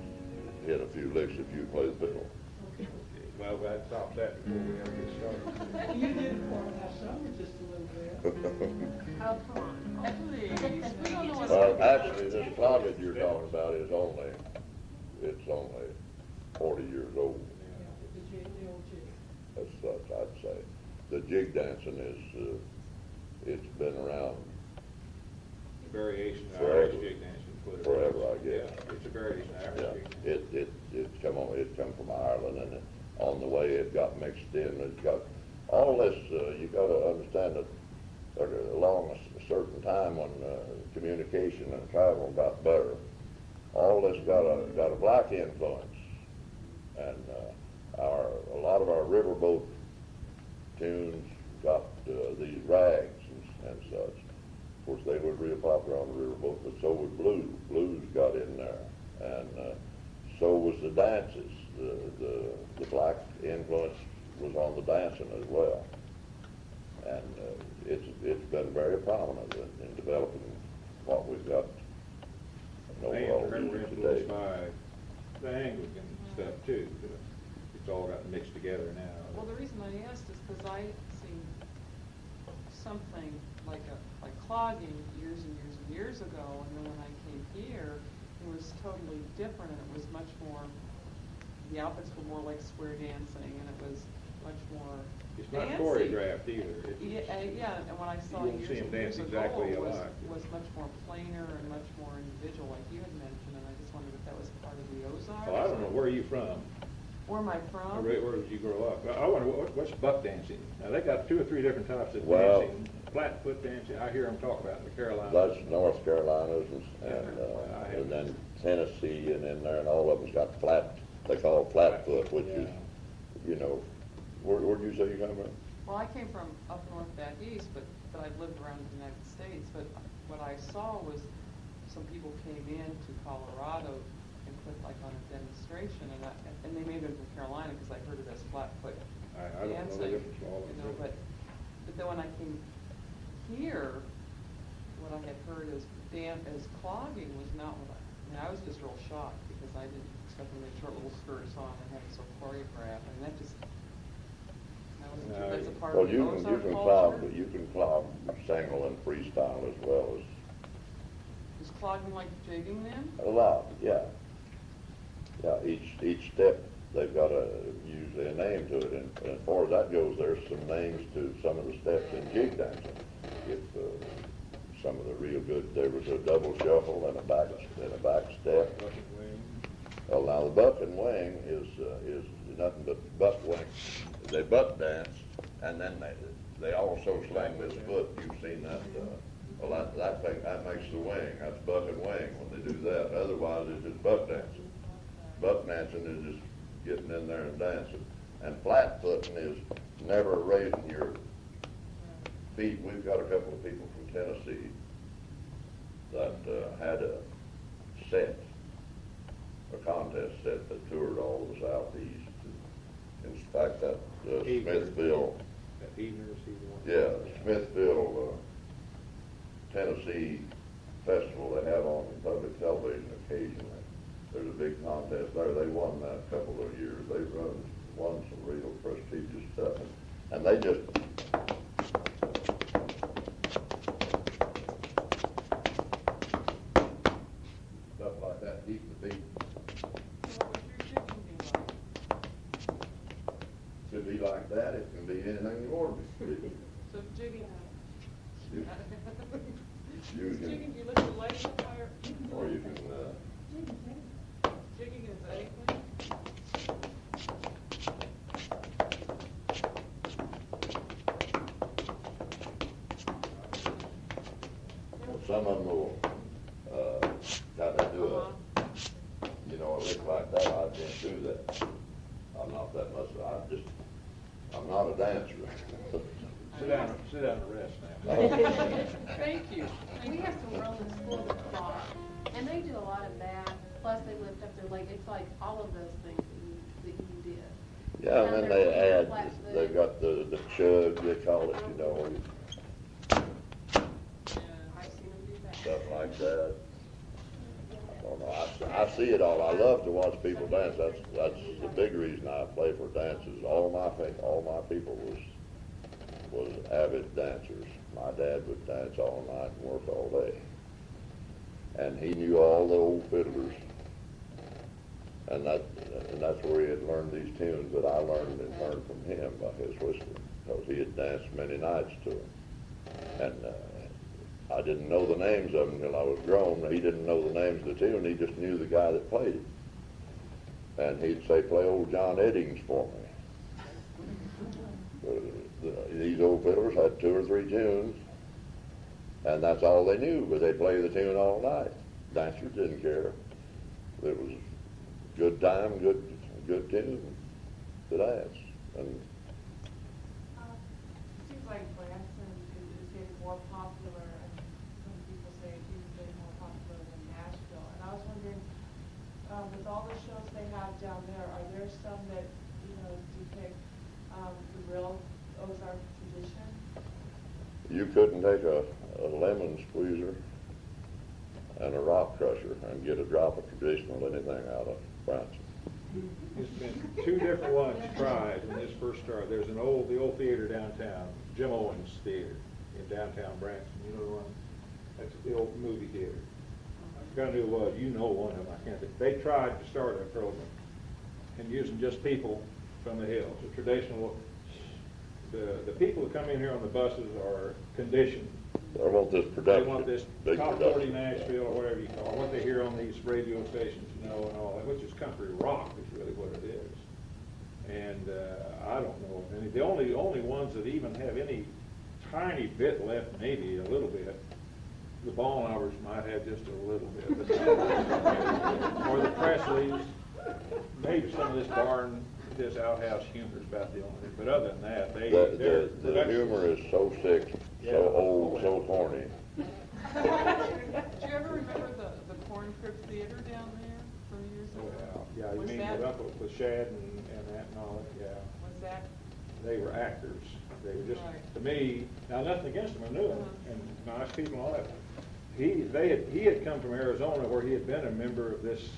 hit a few licks if you play the fiddle. Okay. Well, I'd stop that before we ever get started. You did it for him last summer, just a little bit. Oh, come on. Oh, please. We don't know what's Well, going on. actually, this closet you're talking about is only 40 years old. The jig, the old jig. As such, I'd say. The jig dancing is, it's been around Variation of Forever. Irish jig dancing. is what it is. Forever, I guess. Yeah, it's a variation of Yeah, Irish jig dancing. it come from Ireland, and on the way it got mixed in. It got all this. You got to understand that along a certain time when communication and travel got better, all this got a black influence, and a lot of our riverboat tunes got these rags and such. Of course, they were real popular on the riverboat, but so was blues. Blues got in there, and so was the dances. The black influence was on the dancing as well, and it's been very prominent in developing what we've got in overall And we're music today. influenced by the Anglican stuff too. It's all got mixed together now. Well, the reason I asked is because I seen something like clogging years and years and years ago, and then when I came here, it was totally different, and it was much more, the outfits were more like square dancing, and it was much more It's not dancing. choreographed either. Yeah, and when I saw You won't years see 'em and years dance ago, exactly it alike. was much more plainer and much more individual, like you had mentioned, and I just wondered if that was part of the Ozarks. Well, I don't know, where are you from? Where am I from? Where did you grow up? I wonder, what's buck dancing? Now, they got 2 or 3 different types of Well- dancing. Flat foot dancing, I hear them talk about in the Carolinas. That's North Carolinas and then Tennessee and in there, and all of them's got they call it flat foot, which is, where'd you say you come from? Well, I came from up north back east, but I've lived around the United States. But what I saw was some people came in to Colorado and put like on a demonstration, and they may have been from Carolina because I heard it as flat foot I don't know the dancing. difference from all of them. But then when I came here, what I had heard as clogging was not what I was just real shocked because I didn't expect them to make short little skirts on and have it so choreographed. I mean, that wasn't true. That's a part Well, of the you Ozark can culture. clog single and freestyle as well as Is clogging like jigging then? a lot. Yeah. Each step they've got usually a name to it, and as far as that goes, there's some names to some of the steps in jig dancing. If some of the real good, there was a double shuffle and a back step. Buck and wing. Well, now the buck and wing is nothing but buck wing. They buck dance, and then they also slang this foot. You've seen that. Well, that thing that makes the wing. That's buck and wing when they do that. Otherwise, it's just buck dancing. Buck dancing is just getting in there and dancing. And flat footing is never raising your feet. We've got a couple of people from Tennessee that had a contest set that toured all of the Southeast. In fact, that Smithville, That Evener, is he the one? yeah, Smithville, Tennessee festival they have on public television occasionally. There's a big contest there. They won that a couple of years. They've won some real prestigious stuff. And they just, stuff like that, keep the beat. What would your jigging be like? Could be like that, it can be anything you want it to be. So jigging, You can- jigging, do you lift your legs up higher? Or you can, Jigging is anything? some of them will, kind of do Uh-huh. you know, a lick like that, I can't do that. I'm not that much, I'm not a dancer. Sit down and rest now. Thank you. We have some girls in school that fly, and they do a lot of that, plus they lift up their leg, it's like all of those things that you did. Yeah, and then they add, Flat they've foot. got the chug, they call it, you know, I've seen them do that. stuff like that. I don't know, I see it all. I love to watch people dance. That's the big reason I play for dances. All my people was avid dancers. My dad would dance all night and work all day. And he knew all the old fiddlers. And that's where he had learned these tunes that I learned from him by his whistling, because he had danced many nights to them. And I didn't know the names of them until I was grown. He didn't know the names of the tune. He just knew the guy that played it. And he'd say, "Play old John Eddings for me." These old fiddlers had 2 or 3 tunes, and that's all they knew, but they'd play the tune all night. Dancers didn't care. It was good time, good tune to dance. And Seems like Branson is getting more popular, and some people say it's even getting more popular than Nashville. And I was wondering, with all the shows they have down there, are there some that, depict the real Ozark tradition? you couldn't take a lemon squeezer and a rock crusher and get a drop of traditional anything out of Branson. There's been 2 different ones tried when this first started. There's the old theater downtown, Jim Owens Theater in downtown Branson. You know the one? That's the old movie theater. I forgot who it was. You know one of them. I can't think. They tried to start a program and using just people from the hills. The traditional, the people who come in here on the buses are conditioned. I want this They production. want this big top production. 40 Nashville, or whatever you call it, what they hear on these radio stations, and all that, which is country rock is really what it is. And I don't know of any. The only ones that even have any tiny bit left, maybe a little bit, the Ballnauers might have just a little bit. Or the Presleys, maybe some of this barn, this outhouse humor is about the only thing. But other than that, The humor is so sick, Yeah. so old, so corny. Do you ever remember the Corn Crib Theater down there from years Oh, ago? yeah, you Was mean that- with Shad and that and all that, yeah. Was that, They were actors. They were just, Right. to me, now nothing against them, I knew them, Uh-huh. and nice people and all that. He had come from Arizona, where he had been a member of this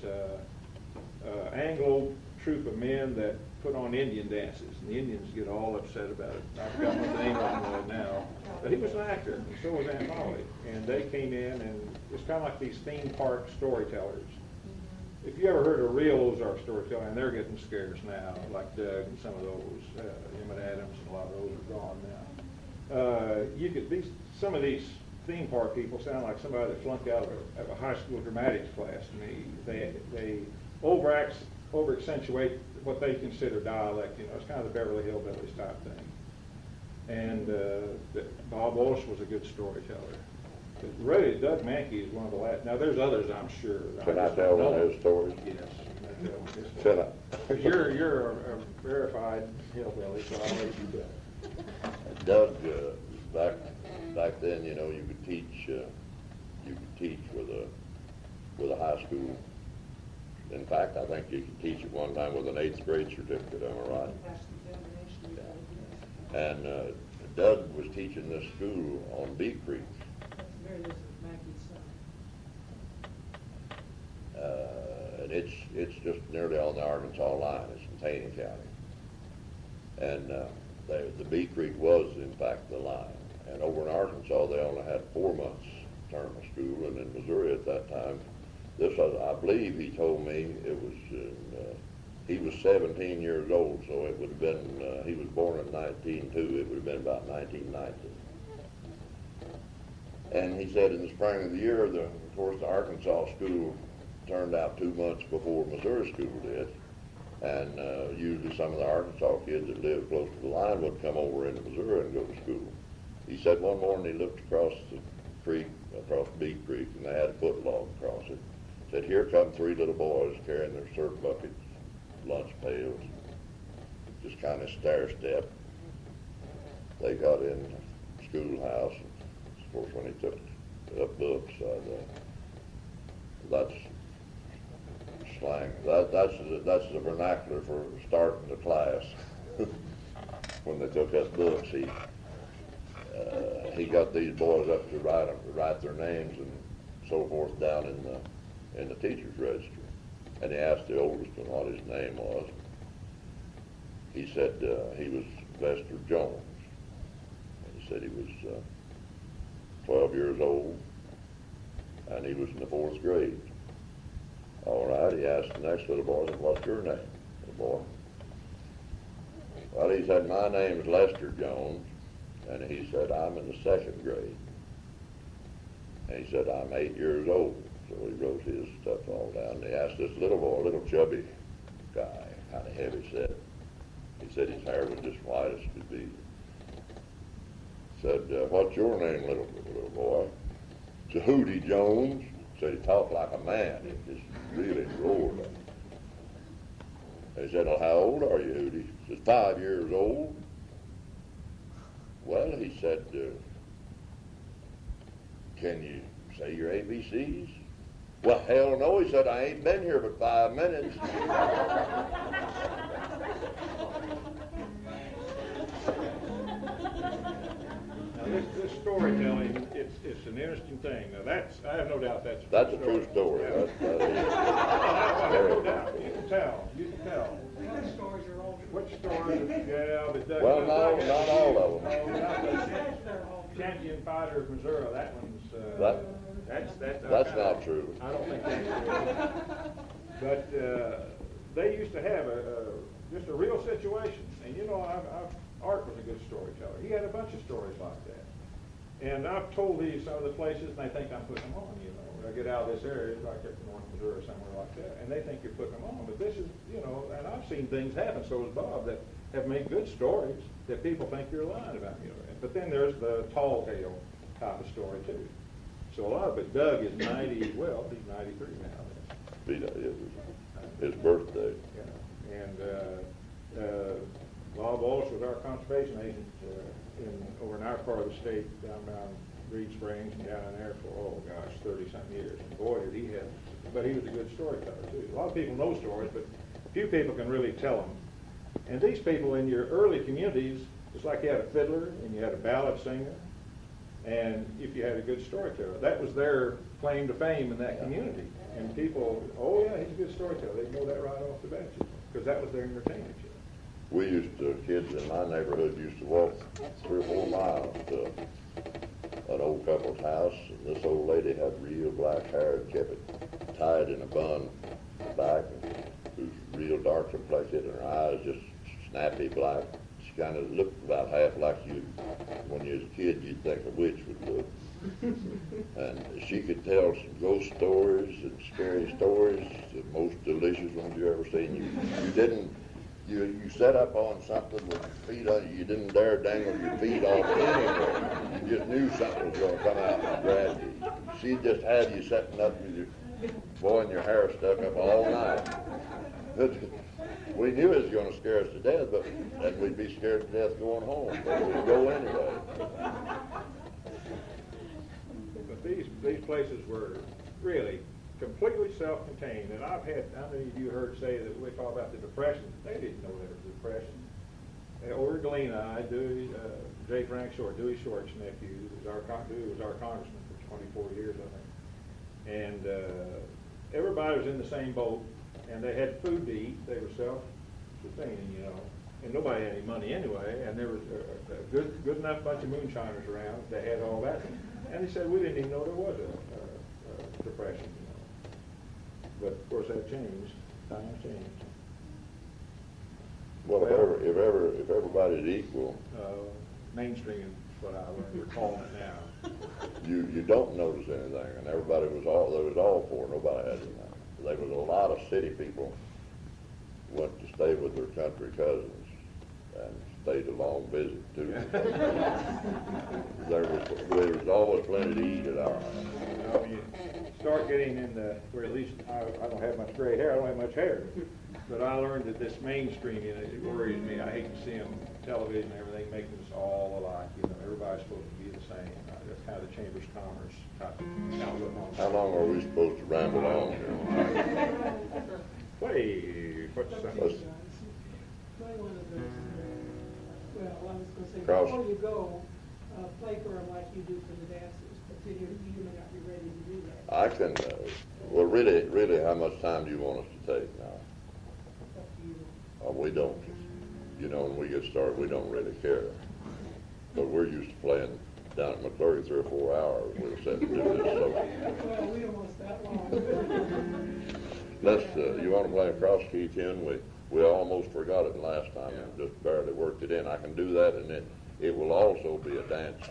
Anglo troop of men that put on Indian dances, and the Indians get all upset about it. I forgot what the name of them was now, but he was an actor, and so was Aunt Molly, and they came in, and it's kind of like these theme park storytellers. If you ever heard a real Ozark storyteller, and they're getting scarce now, like Doug and some of those, Emmett Adams, and a lot of those are gone now. Some of these theme park people sound like somebody that flunked out of a high school dramatics class to me. They over accentuate what they consider dialect. It's kind of the Beverly Hillbillies type thing. And Bob Walsh was a good storyteller. But really, Doug Mankey is one of the last. Now, there's others, I'm sure. Can I just tell don't one know. of his stories? Yes. you can tell his Can story. I? 'Cause you're a verified hillbilly, so I'll let you do it. Doug, back then, you could teach with a high school. In fact, I think you could teach at one time with an 8th grade certificate, am I right? that's the examination? And Doug was teaching this school on Beef Creek. There it is, Maggie's son. And it's just nearly on the Arkansas line. It's in Taney County. And the Bee Creek was in fact the line. And over in Arkansas, they only had 4 months term of school, and in Missouri at that time, this was, I believe he told me it was, he was 17 years old, so it would have been, he was born in 1902, it would have been about 1990. And he said in the spring of the year, of course, the Arkansas school turned out 2 months before Missouri school did. And usually some of the Arkansas kids that lived close to the line would come over into Missouri and go to school. He said one morning he looked across the creek, across Bee Creek, and they had a foot log across it. Said, here come 3 little boys carrying their syrup buckets, lunch pails, just kind of stair-step. They got in the schoolhouse, and of course when he took up books, that's slang. That's the vernacular for starting the class. When they took up books, he got these boys up to write their names and so forth down in the teacher's register. And he asked the oldest one what his name was. He said he was Lester Jones. And he said he was 12 years old, and he was in the 4th grade. All right, he asked the next little boy, what's your name, little boy? Well, he said, my name is Lester Jones, and he said, I'm in the 2nd grade. And he said, I'm 8 years old. So he wrote his stuff all down, and he asked this little boy, a little chubby guy, kind of heavy set. He said his hair was just white as could be. Said, what's your name, little boy? Said, Hootie Jones. Said he talked like a man. He just really roared. He said, well, how old are you, Hootie? He said, 5 years old. Well, he said, can you say your ABCs? Well, hell no, he said, I ain't been here but 5 minutes. Now, this storytelling, it's an interesting thing. Now, I have no doubt that's a true story. Yeah. That is. I have no doubt. You can tell. What stories are all true? Which stories? Yeah, but Well, not all of them. No, not the champion fighter of Missouri. That one's. That's not true. I don't think that's true. But they used to have just a real situation, and you know, Art was a good storyteller. He had a bunch of stories like that. And I've told these some of the places, and they think I'm putting them on, you know. I get out of this area, like up in North Missouri or somewhere like that, and they think you're putting them on. But this is, you know, and I've seen things happen, so has Bob, that have made good stories that people think you're lying about, you know. But then there's the tall tale type of story, too. So a lot of it, Doug is 90, well, he's 93 now. His birthday. Yeah. And Bob Walsh was our conservation agent over in our part of the state, down Reed Springs and down in there for, 30-something years. And boy, did he have, but he was a good storyteller, too. A lot of people know stories, but few people can really tell them. And these people in your early communities, it's like you had a fiddler and you had a ballad singer, and if you had a good storyteller, that was their claim to fame in that community. And people, oh yeah, he's a good storyteller. They know that right off the bat, because that was their entertainment. We used to, kids in my neighborhood used to walk 3 or 4 miles to an old couple's house, and this old lady had real black hair and kept it tied in a bun in the back, and it was real dark complected, and her eyes just snappy black. She kind of looked about half like you, when you was a kid, you'd think a witch would look. And she could tell some ghost stories and scary stories, the most delicious ones you ever seen. You set up on something with your feet on it, you didn't dare dangle your feet off anywhere. You just knew something was going to come out and grab you. She just had you setting up with your boy and your hair stuck up all night. We knew it was going to scare us to death, and we'd be scared to death going home, but we'd go anyway. But these places were really completely self-contained, and I've had, how many of you heard say that we talk about the Depression? They didn't know there was a Depression. Over at Galena, J. Frank Short, Dewey Short's nephew, was our congressman for 24 years, I think. And everybody was in the same boat, and they had food to eat. They were self-sustaining, you know. and nobody had any money anyway, and there was a good enough bunch of moonshiners around. They had all that, and they said we didn't even know there was a depression. But of course that changed. Times changed. Well, if everybody's equal, Mainstream is what I learned. We're calling it now. you don't notice anything, and everybody was all for it. Nobody had anything. There was a lot of city people went to stay with their country cousins and stayed a long visit too. there was always plenty to eat at our house. You know, when you start getting in where at least I don't have much gray hair, I don't have much hair. But I learned that this mainstream, you know, it worries me. I hate to see them, television and everything, making us all alike. You know, everybody's supposed to be the same. That's kind of the Chamber's Commerce type of outlook on it. How long are we supposed to ramble on here? Wait, what's Let's- Play one of those, well, I was gonna say, Cross. before you go, play for them like you do for the dances, but then you may not be ready to do that. I can, well, really, how much time do you want us to take now? Up to you. We don't, you know, when we get started, we don't really care. But we're used to playing down at McClurry 3 or 4 hours. We'll sit and do this, so. Well, we don't want that long. Let's, you want to play a cross key tune? We almost forgot it last time and just barely worked it in. I can do that, and it will also be a dance.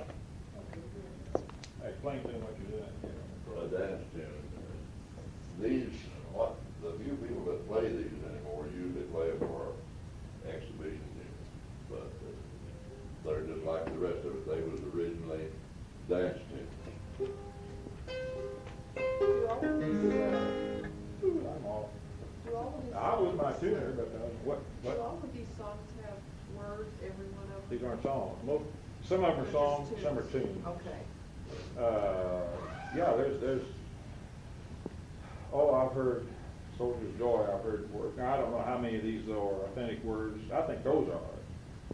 Explain to them what you're doing. A dance tune. These, the few people that play these anymore usually play them for exhibition tunes, but they're just like the rest of it. They was originally dance tunes. Do all of these, I'm off. do all of these I was my songs- tuner, but Do what? all of these songs have words, every one of them? These aren't songs. Some of them are songs, some are tunes. Okay. Yeah, there's, oh, I've heard Soldier's Joy, I've heard words. Now, I don't know how many of these though are authentic words. I think those are.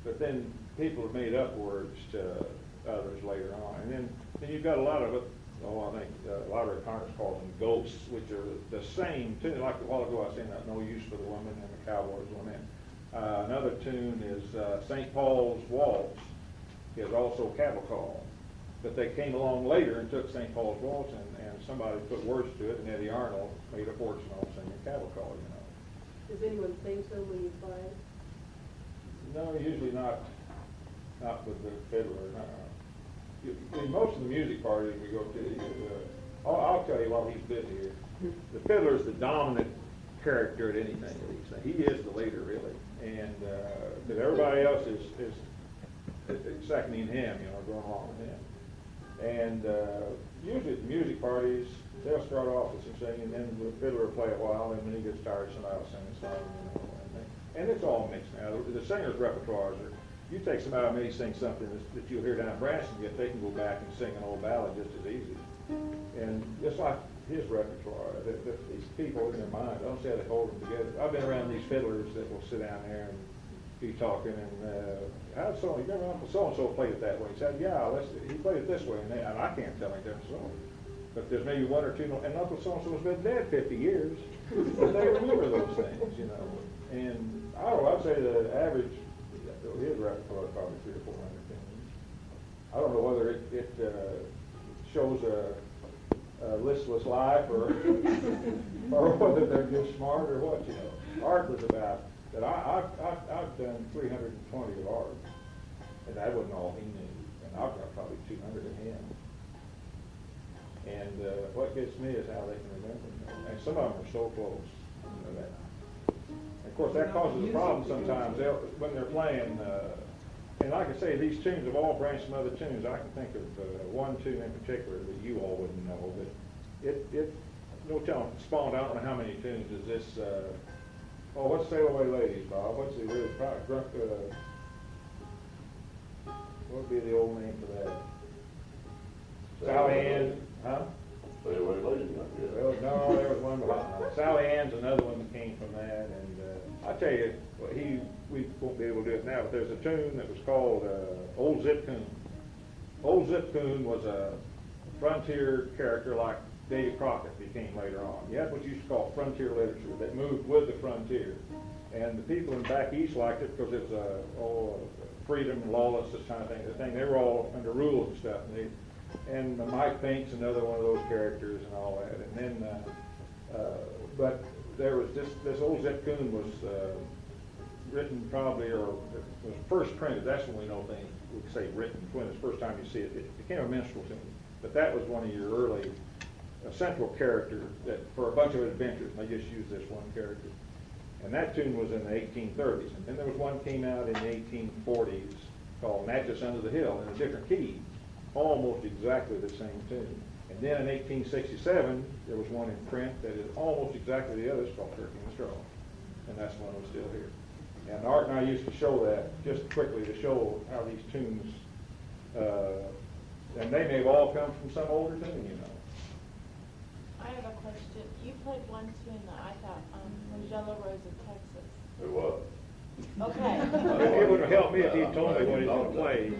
But then people have made up words to others later on. And then you've got a lot of it, I think a lot of Congress calls them ghosts, which are the same tune. Like a while ago I was saying that No Use for the Woman and the Cowboys Lament. Another tune is St. Paul's Waltz is also Cattle Call. But they came along later and took St. Paul's Waltz and somebody put words to it, and Eddie Arnold made a fortune on singing Cattle Call, you know. Does anyone sing so when you play? No, usually not with the fiddler. In most of the music parties we go to, I'll tell you while he's busy here, the fiddler's the dominant character at anything that he's saying. He is the leader, really. And but everybody else is seconding him, you know, going along with him. And usually at the music parties, they'll start off with some singing, and then the fiddler will play a while, and when he gets tired, somebody will sing a song, you know, and it's all mixed now. The singer's repertoires are, you take somebody who may sing something that you'll hear down in Branson, yet they can go back and sing an old ballad just as easy. And just like his repertoire, these people in their mind, I don't see how they hold them together. I've been around these fiddlers that will sit down there and be talking, and how'd so, you remember Uncle so-and-so played it that way? He said, yeah, he played it this way, and I can't tell any difference at all. But there's maybe one or two, and Uncle so-and-so's been dead 50 years, but they remember those things, you know. And I don't know, I'd say the average, his repertoire is probably 300 or 400 tunes. I don't know whether it shows a listless life or whether they're just smart or what, you know. Art was about, that I've done 320 of art, and that wasn't all he knew, and I've got probably 200 of him. And what gets me is how they can remember them, and some of them are so close, you know that. Of course, that causes a problem sometimes when they're playing. And like I say, these tunes have all branched from other tunes. I can think of one tune in particular that you all wouldn't know, but it no telling, spawned, I don't know how many tunes. Is this, what's Sail Away Ladies, Bob? What's the really, what would be the old name for that? Sally Ann, huh? Stay away ladies, Well, no, there was one behind. Sally Ann's another one that came from that, and I tell you, we won't be able to do it now, but there's a tune that was called Old Zip Coon. Old Zip Coon was a frontier character like Davy Crockett became later on. You had what you used to call frontier literature that moved with the frontier. And the people in back east liked it because it was freedom, lawless, this kind of thing. They were all under rules and stuff. And Mike Pink's another one of those characters and all that. And then, but there was this old Zip Coon was written probably, or was first printed. That's when we know things. We could say written. When it's the first time you see it, it became a minstrel tune. But that was one of your early central character that for a bunch of adventures. And they just used this one character. And that tune was in the 1830s. And then there was one came out in the 1840s called Natchez Under the Hill in a different key, almost exactly the same tune. And then in 1867, there was one in print that is almost exactly the other. It's called Turkey in the Straw. And that's one that's still here. And Art and I used to show that just quickly to show how these tunes, and they may have all come from some older tune, you know. I have a question. You played one tune that I thought was Yellow Rose of Texas. It was. Okay. It would have helped me if he'd told me what he's going to play.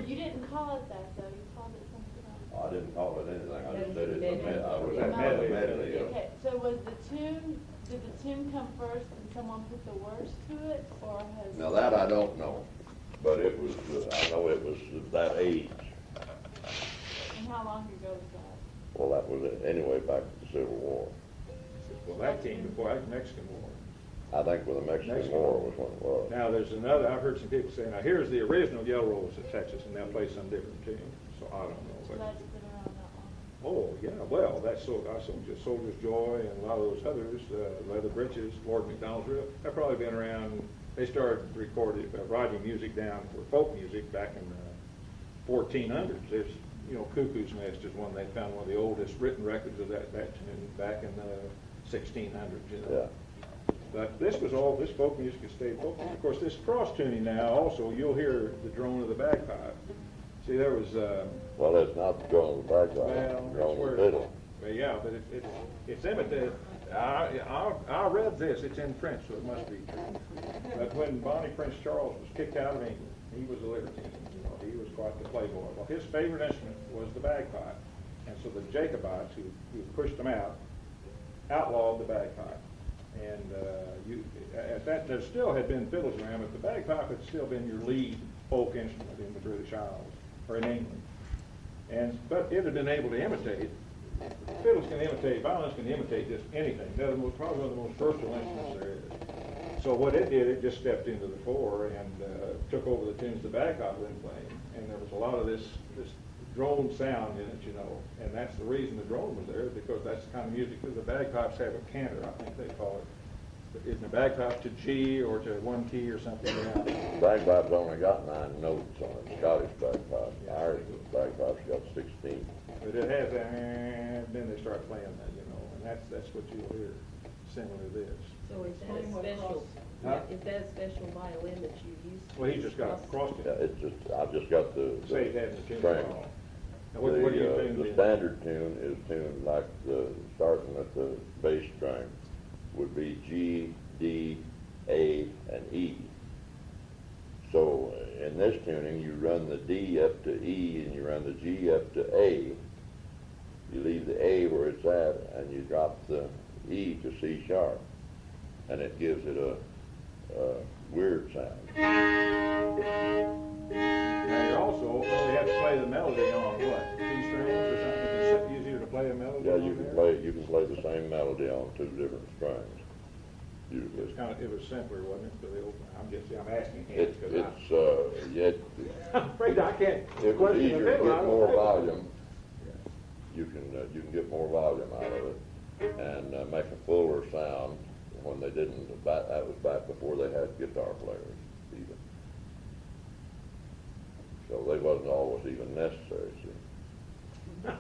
You didn't call it that though. You called it something else. I didn't call it anything, I just said it's Medley. I was That at medley. medley. Okay, so was the tune, did the tune come first and someone put the words to it, or has? Now that I don't know, but it was, I know it was that age. And how long ago was that? Well, that was it, anyway, back to the Civil War. Well, that came before the Mexican War. I think with the Mexican War was when it was. Now, there's another, I've heard some people say, now here's the original Yellow Rose of Texas, and they'll play some different tune, so I don't know. So But, that's been around that long. oh, yeah, well, that's just Soldier's Joy and a lot of those others, Leather Breeches, Lord McDonald's Reel, they've probably been around, they started recording, writing music down for folk music back in the 1400s. There's, you know, Cuckoo's Nest is one, they found one of the oldest written records of that tune back in the 1600s, you know. Yeah. But this folk music has stayed folk music. Of course, this cross tuning now also, you'll hear the drone of the bagpipe. See, there was, Well, it's not the drone of the bagpipe, well, it's the drone of where- the fiddle. well, yeah, but it's imitated. I read this, it's in French, so it must be true. But when Bonnie Prince Charles was kicked out of England, he was a libertine, you know, he was quite the playboy. Well, his favorite instrument was the bagpipe. And so the Jacobites, who pushed him out, outlawed the bagpipe. And at that, there still had been fiddles around, but the bagpipe had still been your lead folk instrument in the British Isles, or in England. But it had been able to imitate. Fiddles can imitate, violins can imitate just anything. They're probably one of the most versatile instruments there is. So what it did, it just stepped into the fore and took over the tunes the bagpipe had been playing. And there was a lot of this drone sound in it, you know, and that's the reason the drone was there, because that's the kind of music that the bagpipes have a canter, I think they call it. Isn't a bagpipe to G or to one key or something? Bagpipe's only got 9 notes on it, Scottish bagpipe. Irish bagpipe's got 16. But it has that, and then they start playing that, you know, and that's what you'll hear, similar to this. So is that a special, Huh? is that a special violin that you use? Well, he's just got a cross Yeah, it's just, I've just got the Say it has a tune string. wrong. Now, what do you tune The in? standard tune is tuned like starting at the bass string would be G, D, A, and E. So in this tuning, you run the D up to E and you run the G up to A. You leave the A where it's at and you drop the E to C sharp. And it gives it a weird sound. Now, you also only have to play the melody on what, 2 strings or something? It's easier to play a melody Yeah, on you can play the same melody on 2 different strings. It was simpler, wasn't it, for the old, I'm asking him, It's I'm afraid I can't. it was question the easier to fiddle, I get don't more think. volume. You can get more volume out of it and make a fuller sound when they didn't. That was back before they had guitar players even. So they wasn't always even necessary. See.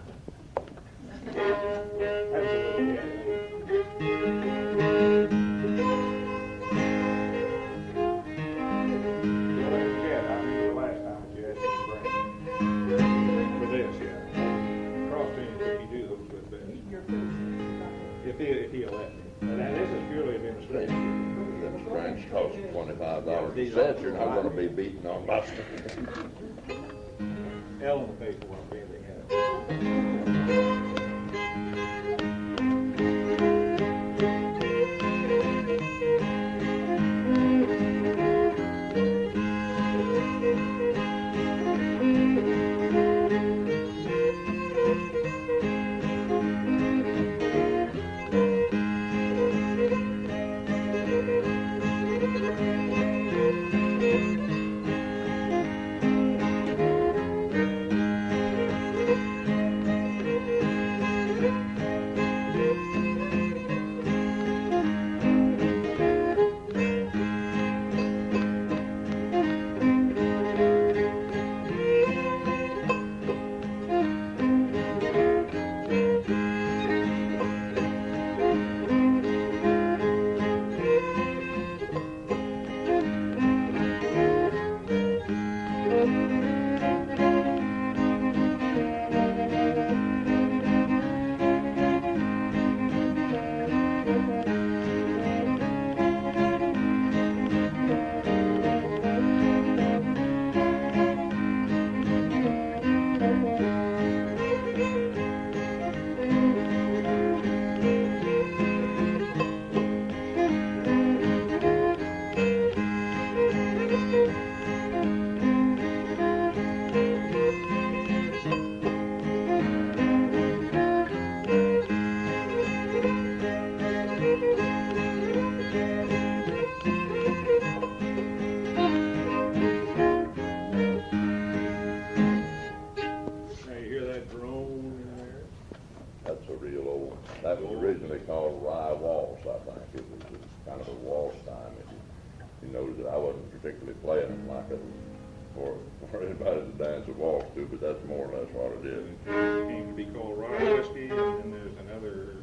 Absolutely, yeah. Well, yeah, I remember the last time that you asked me to bring for this, yeah. Cross tuning, if you do those with best. If he'll let me. And this is purely administrative. Them strings cost $25 a set. You're not going to be beating on my strings. Ellen will pay for one, everything else. called Rye Waltz, I think. It was just kind of a waltz time. You noticed that I wasn't particularly playing it like it for anybody to dance a waltz to, but that's more or less what it is. It came to be called Rye Whiskey, and then there's another,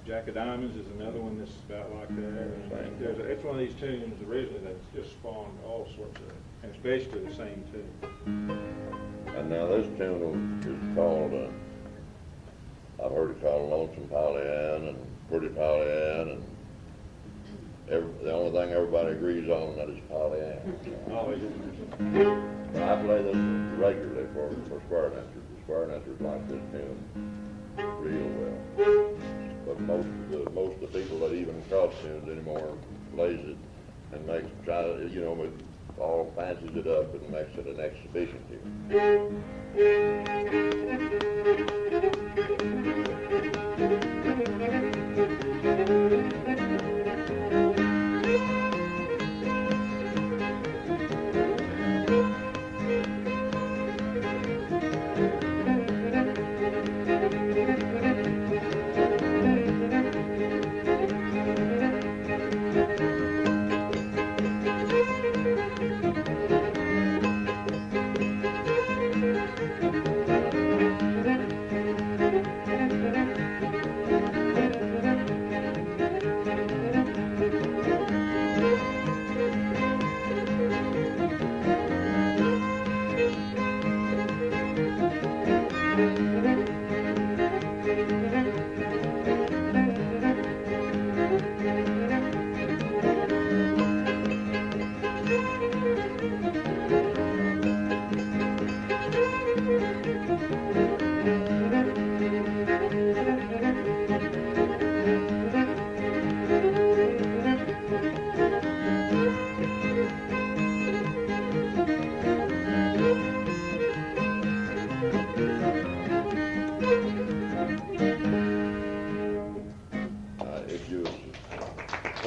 Jack of Diamonds is another one that's about like that. It's one of these tunes originally that's just spawned all sorts of, and it's basically the same tune. And now this tune is called, I've heard it called Lonesome Polly Ann and Pretty Polly Ann, and the only thing everybody agrees on that is Polly Ann. But I play this regularly for square dancers. The square dancers like this tune real well. But most of the people that even cross tunes anymore plays it and all fancies it up and makes it an exhibition tune.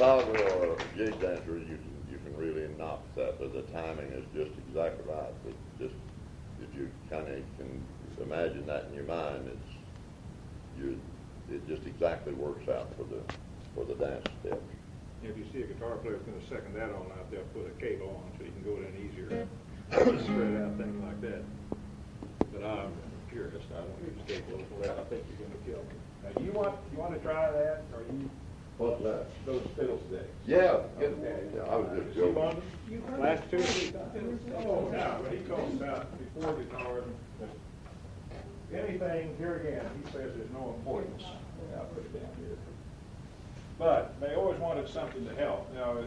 Or a jig dancer, you can really knock that, but the timing is just exactly right. But just if you kind of can imagine that in your mind, it just exactly works out for the dance steps. If you see a guitar player that's going to second that all night, they'll put a cable on so you can go down easier, spread out things like that. But I'm a purist. I don't use cables for that. I think you're going to kill me. Now, you want to try that, or you? What's that? Those fiddle sticks. Yeah. Okay. Yeah, I was just You joking. want them? Last two? Oh, now, when he talks about before guitars, anything, here again, he says there's no importance. I'll put it down here. But they always wanted something to help. Now,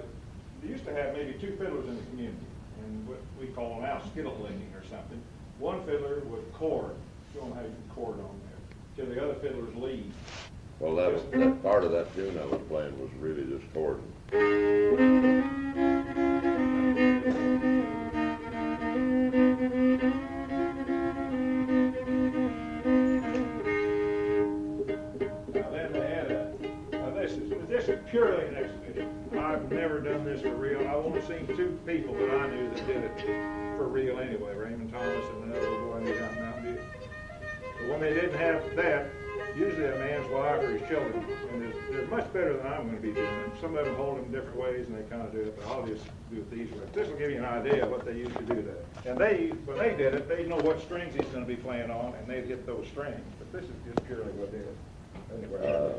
they used to have maybe two fiddlers in the community, and what we call now skittle licking or something. One fiddler would chord, show them how you can chord on there, till the other fiddlers lead. Well, that part of that tune I was playing was really just chording. Now then they had this is purely an exhibition. I've never done this for real. I've only seen two people that I knew that did it for real anyway, Raymond Thomas and another little boy named Mountain View. But when they didn't have that, usually a man's wife or his children, and they're much better than I'm going to be doing it. Some of them hold them different ways, and they kind of do it, but I'll just do it these ways. This will give you an idea of what they used to do there. And when they did it, they know what strings he's going to be playing on, and they'd hit those strings. But this is just purely what they did. Anyway.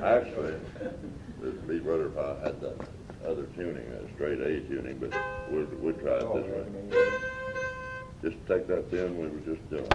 Actually, this would be better if I had that other tuning, a straight A tuning, but we'll try it this way. Just take that tune we were just doing.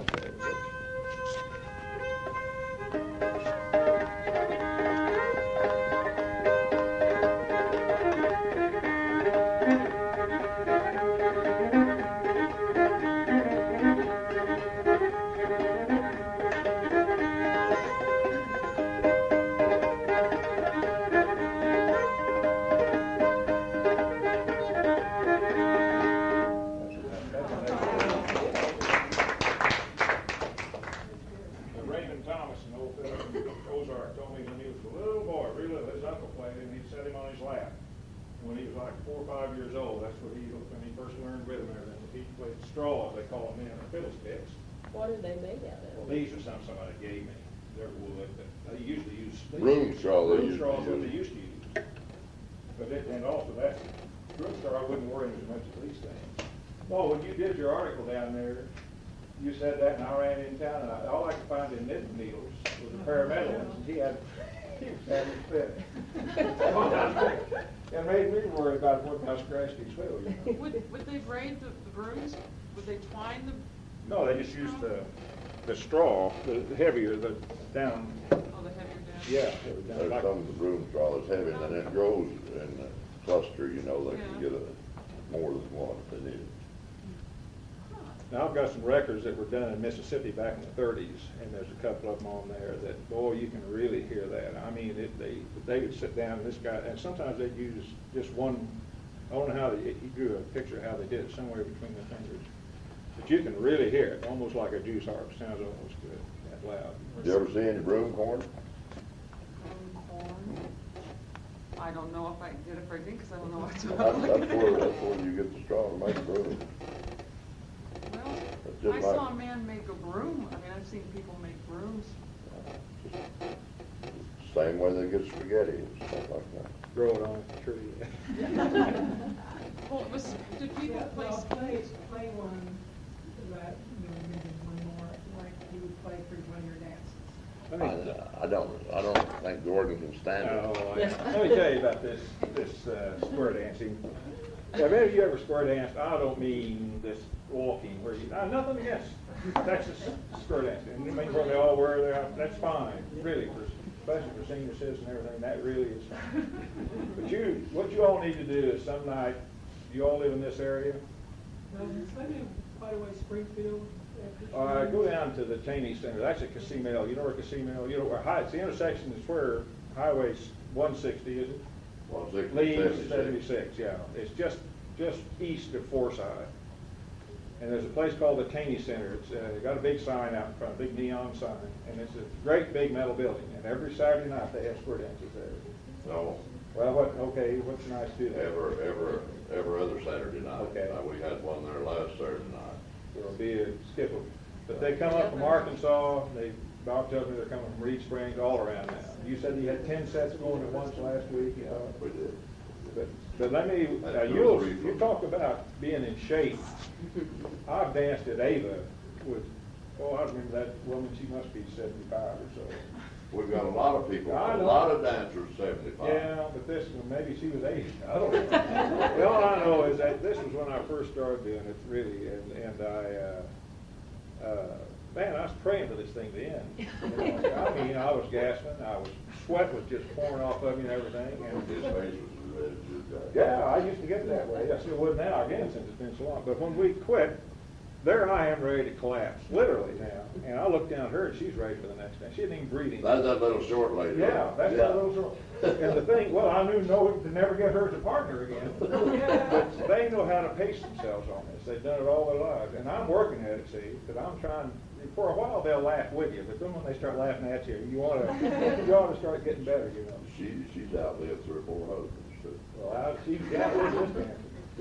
Raymond Thomas, an old fellow from Ozarks, told me when he was a little boy, real little, his uncle played it, and he'd set him on his lap. When he was like 4 or 5 years old, that's what when he first learned rhythm and everything. He played straws, they call them then, or fiddle sticks. What are they made out Well, of? these are somebody gave me. They're wood, but They used to use. Broom straw they Broom used to straw is what use. they used to use. But it, and also that, broom straw, I wouldn't worry as much as these things. Oh, when you did your article down there, you said that, and I ran in town, and all I could find in knitting needles was a pair of metal ones, and he was having a fit. It made me worry about what I scratched his wheel, you know. Would they braid the brooms? Would they twine the? No, they just used the straw, the heavier, the down, Oh, the heavier down? yeah, it was down There's like. some of the broom straw that's heavy, and then it grows in a cluster, you know, they can Yeah. get more than one if they need it. Now, I've got some records that were done in Mississippi back in the 30s, and there's a couple of them on there that, boy, you can really hear that. I mean, they would sit down, and this guy, and sometimes they'd use just one, I don't know how, he drew a picture of how they did it, somewhere between the fingers. But you can really hear it, almost like a juice harp, sounds almost good, that loud. Did you ever see any broom corn? Corn. I don't know if I did it for anything, because I don't know what to That's where you get the straw to make broom. Well, just I like- saw a man make a broom. I mean, I've seen people make brooms. Same way they get spaghetti and stuff like that. Grow it on a tree. Well, it was, did people play Well, sports? play one, that, maybe one more, like you would play for one of your dances. I don't think Gordon can stand No, it. let me tell you about this square dancing. Have any of you ever square danced? I don't mean this walking where you, nothing against Texas square dancing. And you mean where they all wear their, that's fine, really, especially for senior citizens and everything, that really is fine. But what you all need to do is some night, you all live in this area? No, it's maybe quite a way Springfield. Go down to the Taney Center. That's at Casino. You know where Casino? You know where it's the intersection is where Highway 160 is it? 160, Leaves 76. 76. Yeah, it's just east of Forsyth. And there's a place called the Taney Center. It's got a big sign out in front, a big neon sign, and it's a great big metal building. And every Saturday night they have square dances there. No, Well, what's nice to do there? every other Saturday night. Okay. We had one there last Saturday night. There'll be a skipper. But they come up from Arkansas, Bob tells me they're coming from Reed Springs, all around now. You said you had 10 sets going at once last week? We did. But let me, you talk about being in shape. I've danced at Ava with, I remember that woman, she must be 75 or so. We've got a lot of people, I a know. lot of dancers 75. Yeah, but this one, maybe she was 80. I don't know. Well, all I know is that this was when I first started doing it, really, and man, I was praying for this thing to end. You know, I mean, I was gasping, sweat was just pouring off of me and everything. And His face was as red as your guy. yeah, I used to get that way. I still would now, again, since it's been so long. But when we quit, there I am ready to collapse, literally now. And I looked down at her, and she's ready for the next day. She didn't even breathe. That's that little short lady. Yeah, that's that little girl. And the thing, well, I knew to never get her as a partner again. But they know how to pace themselves on this. They've done it all their lives. And I'm working at it, see, because I'm trying, for a while they'll laugh with you, but then when they start laughing at you, you ought to start getting better, you know. She's outlived 3 or 4 husbands, too. Well, she's got this dancer.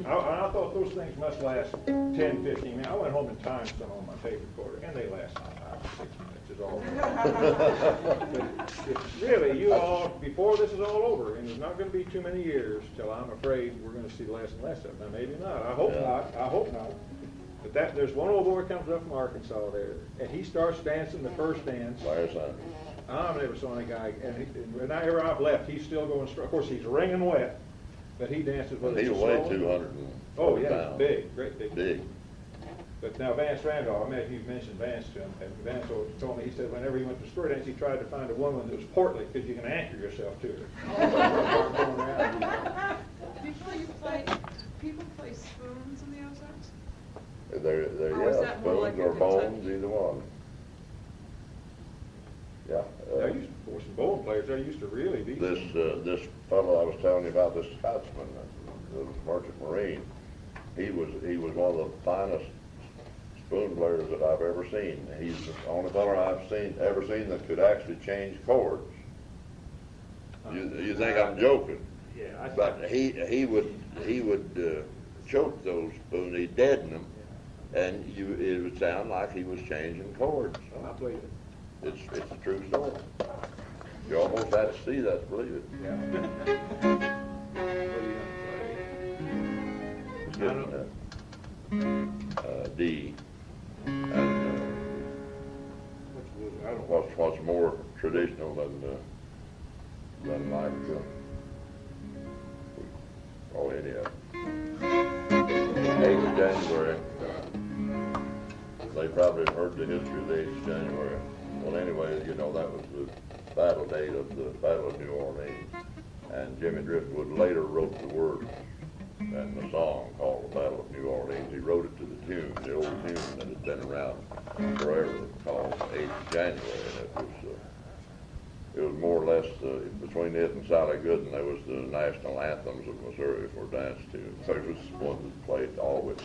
I thought those things must last 10, 15 minutes. I went home and timed some on my tape recorder, and they last 5 or 6 minutes is all. But it's really, you all, before this is all over, and there's not going to be too many years till I'm afraid we're going to see less and less of it. Now, maybe not. I hope not. I hope not. But there's one old boy comes up from Arkansas there, and he starts dancing the first dance. Larry Sanders. I never saw any guy, and whenever I've left, he's still going strong. Of course, he's wringing wet, but he dances with He'll weigh 200 Oh, yeah, pounds. big, great big. Big. But now Vance Randolph, I mean, if you've mentioned Vance to him, and Vance told me, he said whenever he went to square dance, he tried to find a woman that was portly, because you can anchor yourself to her. People play spoons in the Ozarks? They're Or is yeah, that more like spoons or a bones, Kentucky? either one. Yeah. There used to be some bowling players, there used to really be. This fellow I was telling you about, this Scotsman, the merchant marine, he was one of the finest spoon players that I've ever seen. He's the only fellow I've ever seen that could actually change chords. You think I'm joking? Yeah, But he would choke those spoons, he'd deaden them, and it would sound like he was changing chords. I played it. It's a true story. You almost had to see that to believe it. Yeah. Getting, D, and, I don't know. what's more traditional than like, any of 8th of January. They probably heard the history of the 8th of January. Well, anyway, that was the battle date of the Battle of New Orleans. And Jimmy Driftwood later wrote the words and the song called the Battle of New Orleans. He wrote it to the tune, the old tune that had been around forever, called 8th of January. And it was more or less, between it and Sally Gooden, there was the national anthems of Missouri for dance to. So it was one that played always.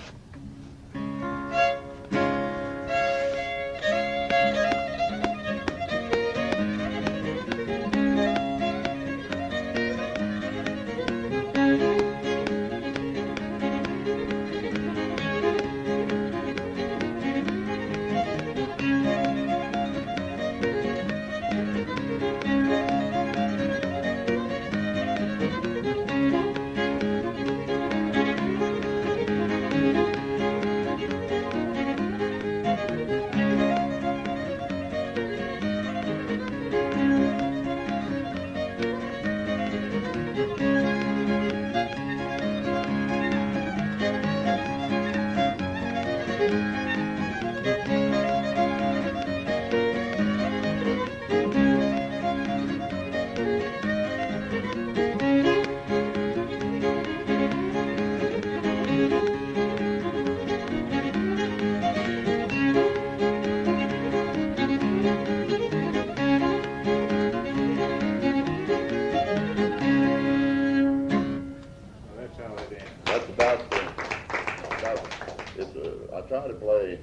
I try to play,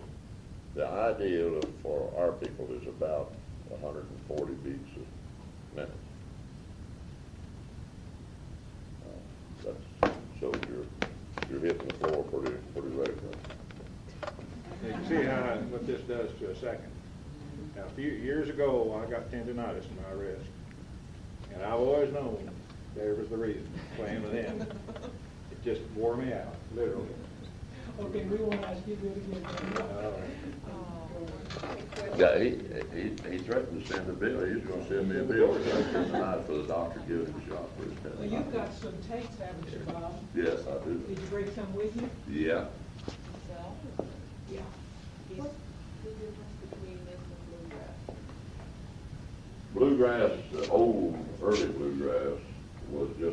the ideal for our people is about 140 beats a minute. That shows you're hitting the floor pretty regularly. You can see what this does to a second. Now, a few years ago, I got tendonitis in my wrist, and I've always known there was the reason, playing with him. It just wore me out, literally. Okay, we won't ask you to do it again. Yeah, he threatened to send a bill. He was going to send me a bill tonight for the doctor giving him a shot for his Well, you've got some tapes, haven't you, Bob? Yes, I do. Did you bring some with you? Yeah. Yeah. What's the difference between this and bluegrass? Bluegrass, old, early bluegrass was just